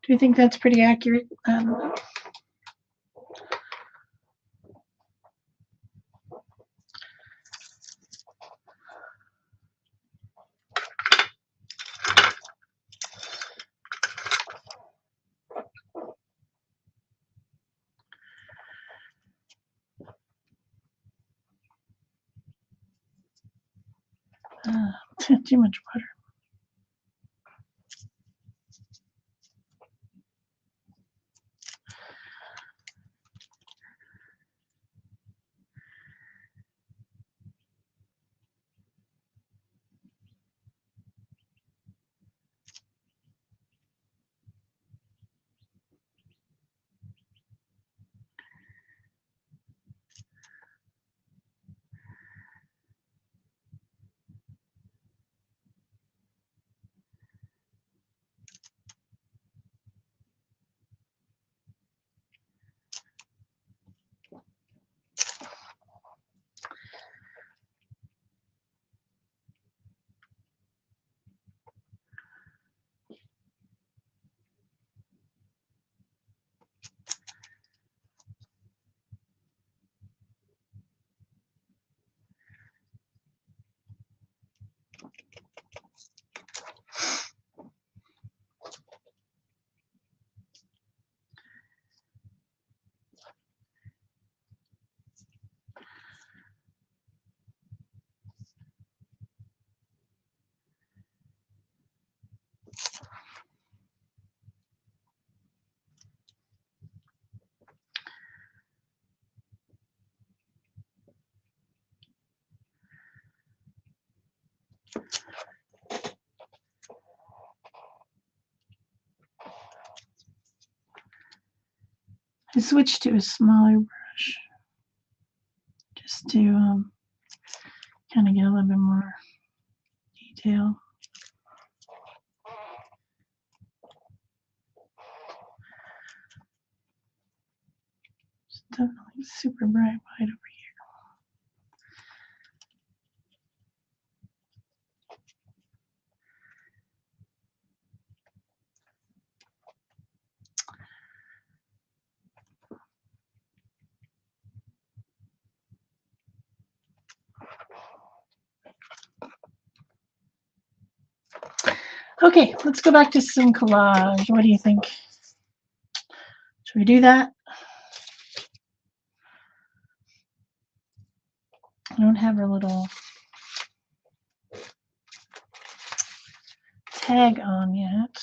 Do you think that's pretty accurate? Too much butter. I switched to a smaller brush just to kind of get a little bit more detail. It's definitely super bright white over here. Okay, let's go back to some collage. What do you think? Should we do that? I don't have her little tag on yet.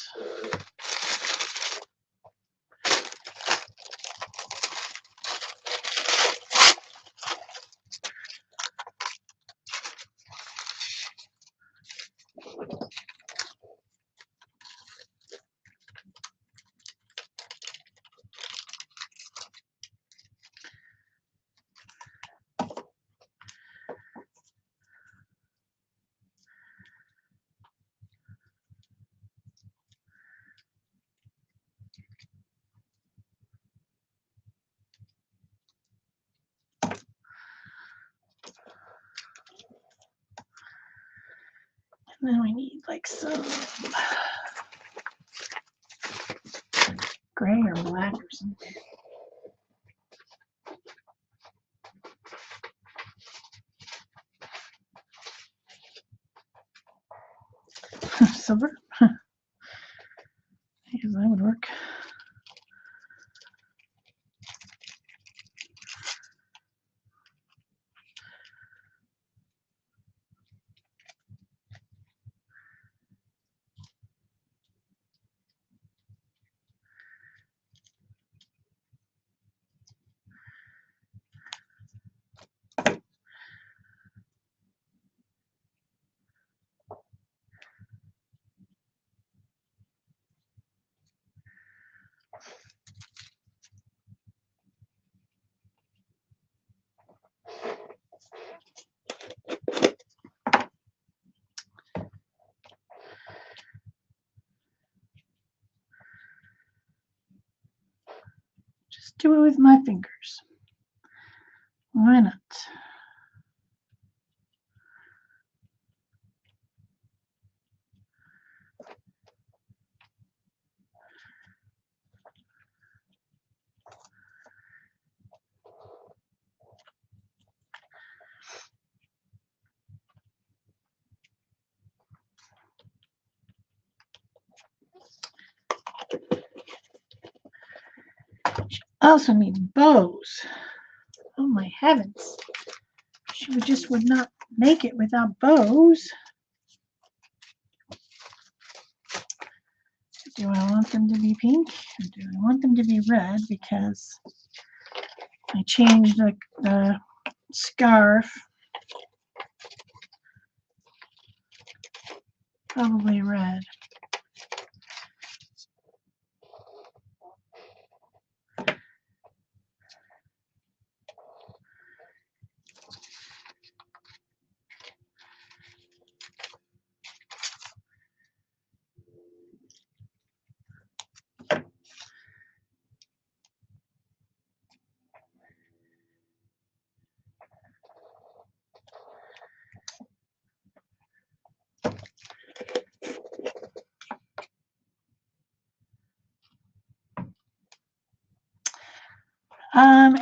And then we need like some gray or black or something. Silver. Because that would work. Just do it with my fingers. Why not? Also need bows. Oh my heavens. She just would not make it without bows. Do I want them to be pink or do I want them to be red? Because I changed the scarf. Probably red.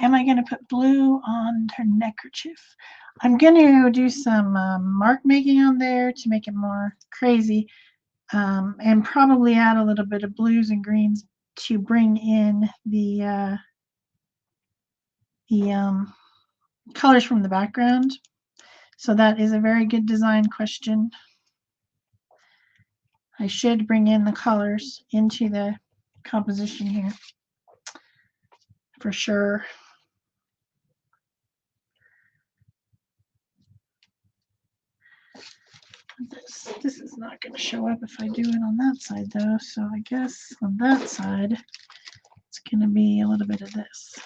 Am I going to put blue on her neckerchief? I'm going to do some mark making on there to make it more crazy, and probably add a little bit of blues and greens to bring in the colors from the background. So that is a very good design question. I should bring in the colors into the composition here for sure. This is not going to show up if I do it on that side though, so I guess on that side it's going to be a little bit of this.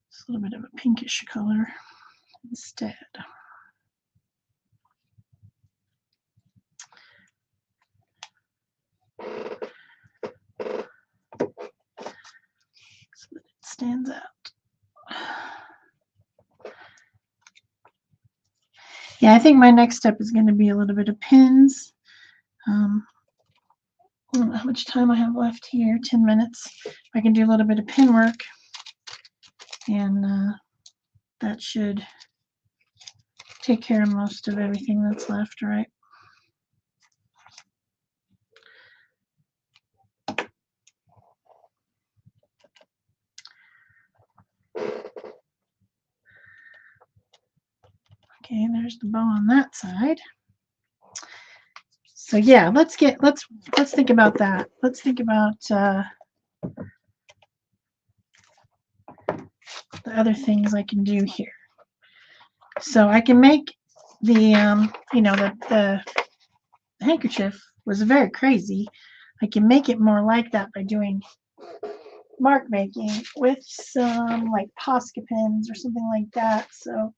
It's a little bit of a pinkish color instead. So that it stands out. Yeah, I think my next step is going to be a little bit of pins. I don't know how much time I have left here, 10 minutes. I can do a little bit of pin work, and that should take care of most of everything that's left, right? Okay, there's the bow on that side. So yeah, let's think about that. Let's think about the other things I can do here. So I can make the the handkerchief was very crazy. I can make it more like that by doing mark making with some like Posca pins or something like that. So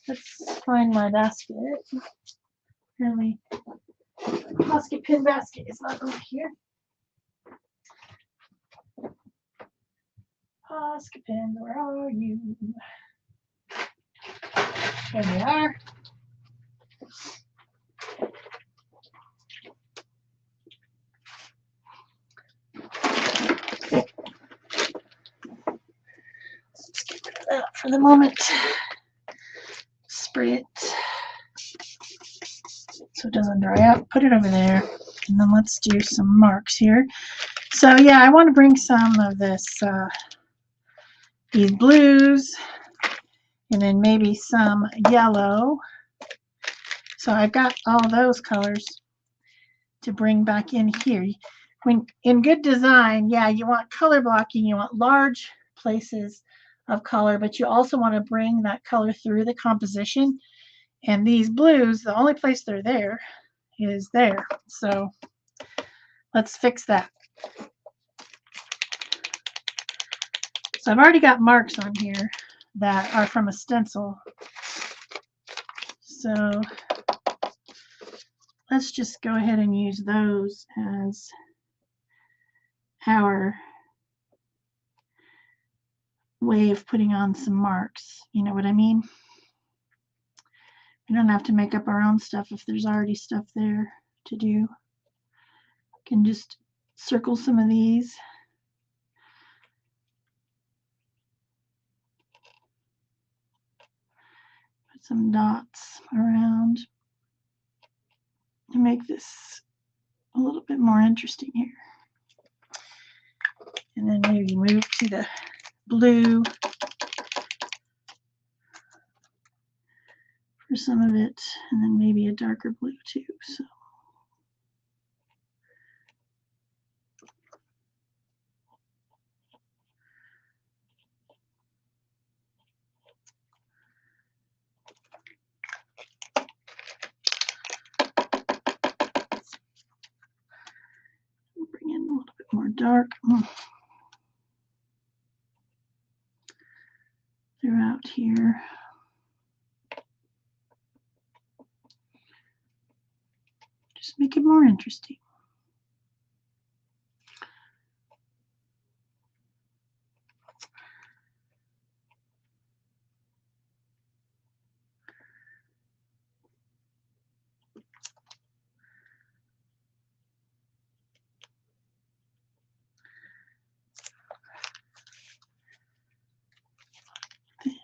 let's find my basket. Apparently, Posca pin basket is not over here. Posca pins, where are you? There they are. Let's get rid of that for the moment. Spray it so it doesn't dry out. Put it over there. And then let's do some marks here. So yeah, I want to bring some of this, these blues, and then maybe some yellow. So I've got all those colors to bring back in here. When in good design, yeah, you want color blocking, you want large places of color, but you also want to bring that color through the composition. And these blues, the only place they're there is there. So let's fix that. So I've already got marks on here that are from a stencil. So let's just go ahead and use those as our way of putting on some marks. You know what I mean? We don't have to make up our own stuff if there's already stuff there to do. We can just circle some of these. Put some dots around and make this a little bit more interesting here. And then maybe move to the blue for some of it, and then maybe a darker blue too. So bring in a little bit more dark throughout here. Just make it more interesting.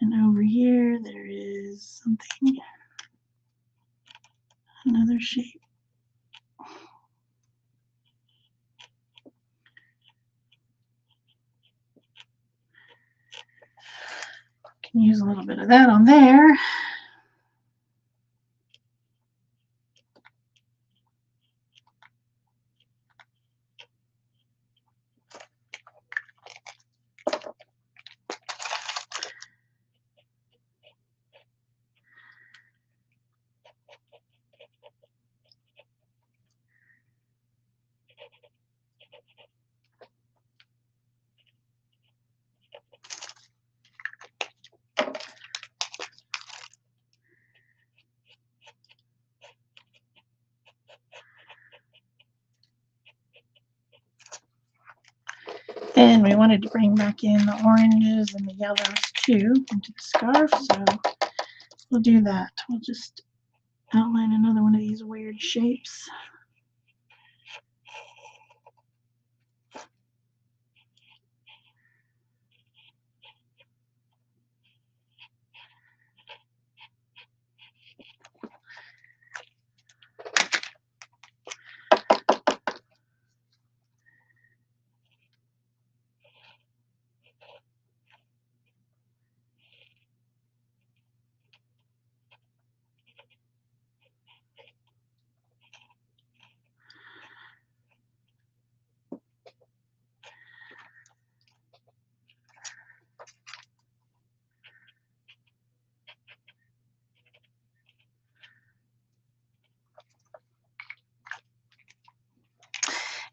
And over here, there is something, another shape. Can use a little bit of that on there. Then we wanted to bring back in the oranges and the yellows too into the scarf, so we'll do that. We'll just outline another one of these weird shapes.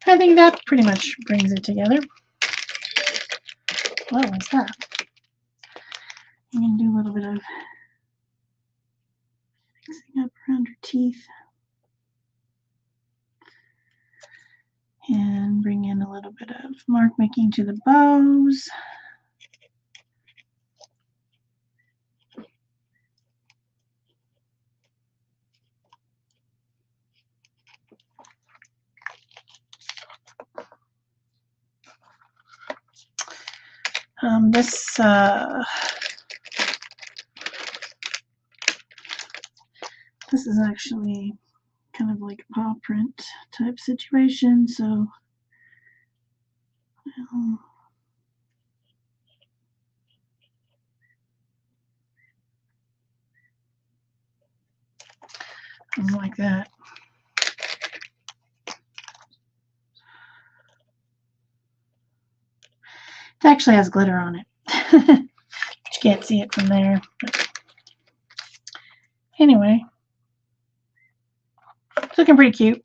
I think that pretty much brings it together. What was that? I'm going to do a little bit of fixing up around her teeth. And bring in a little bit of mark making to the bows. This is actually kind of like a paw print type situation, so like that. It actually has glitter on it. You can't see it from there. But anyway, it's looking pretty cute.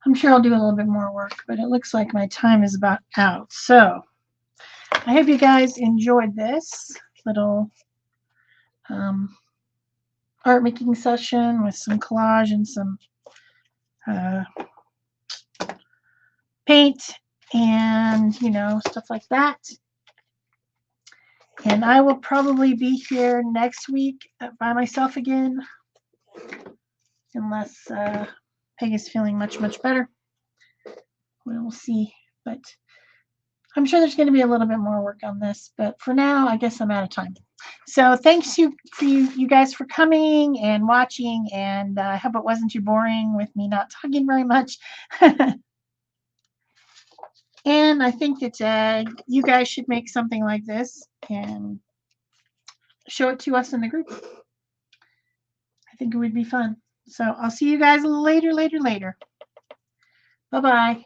I'm sure I'll do a little bit more work, but it looks like my time is about out. So I hope you guys enjoyed this little art making session with some collage and some paint and, you know, stuff like that. And I will probably be here next week by myself again, unless Peg is feeling much, much better. We'll see. But I'm sure there's going to be a little bit more work on this. But for now, I guess I'm out of time. So thanks you guys for coming and watching. And I hope it wasn't too boring with me not talking very much. And I think that you guys should make something like this and show it to us in the group. I think it would be fun. So I'll see you guys later. Bye-bye.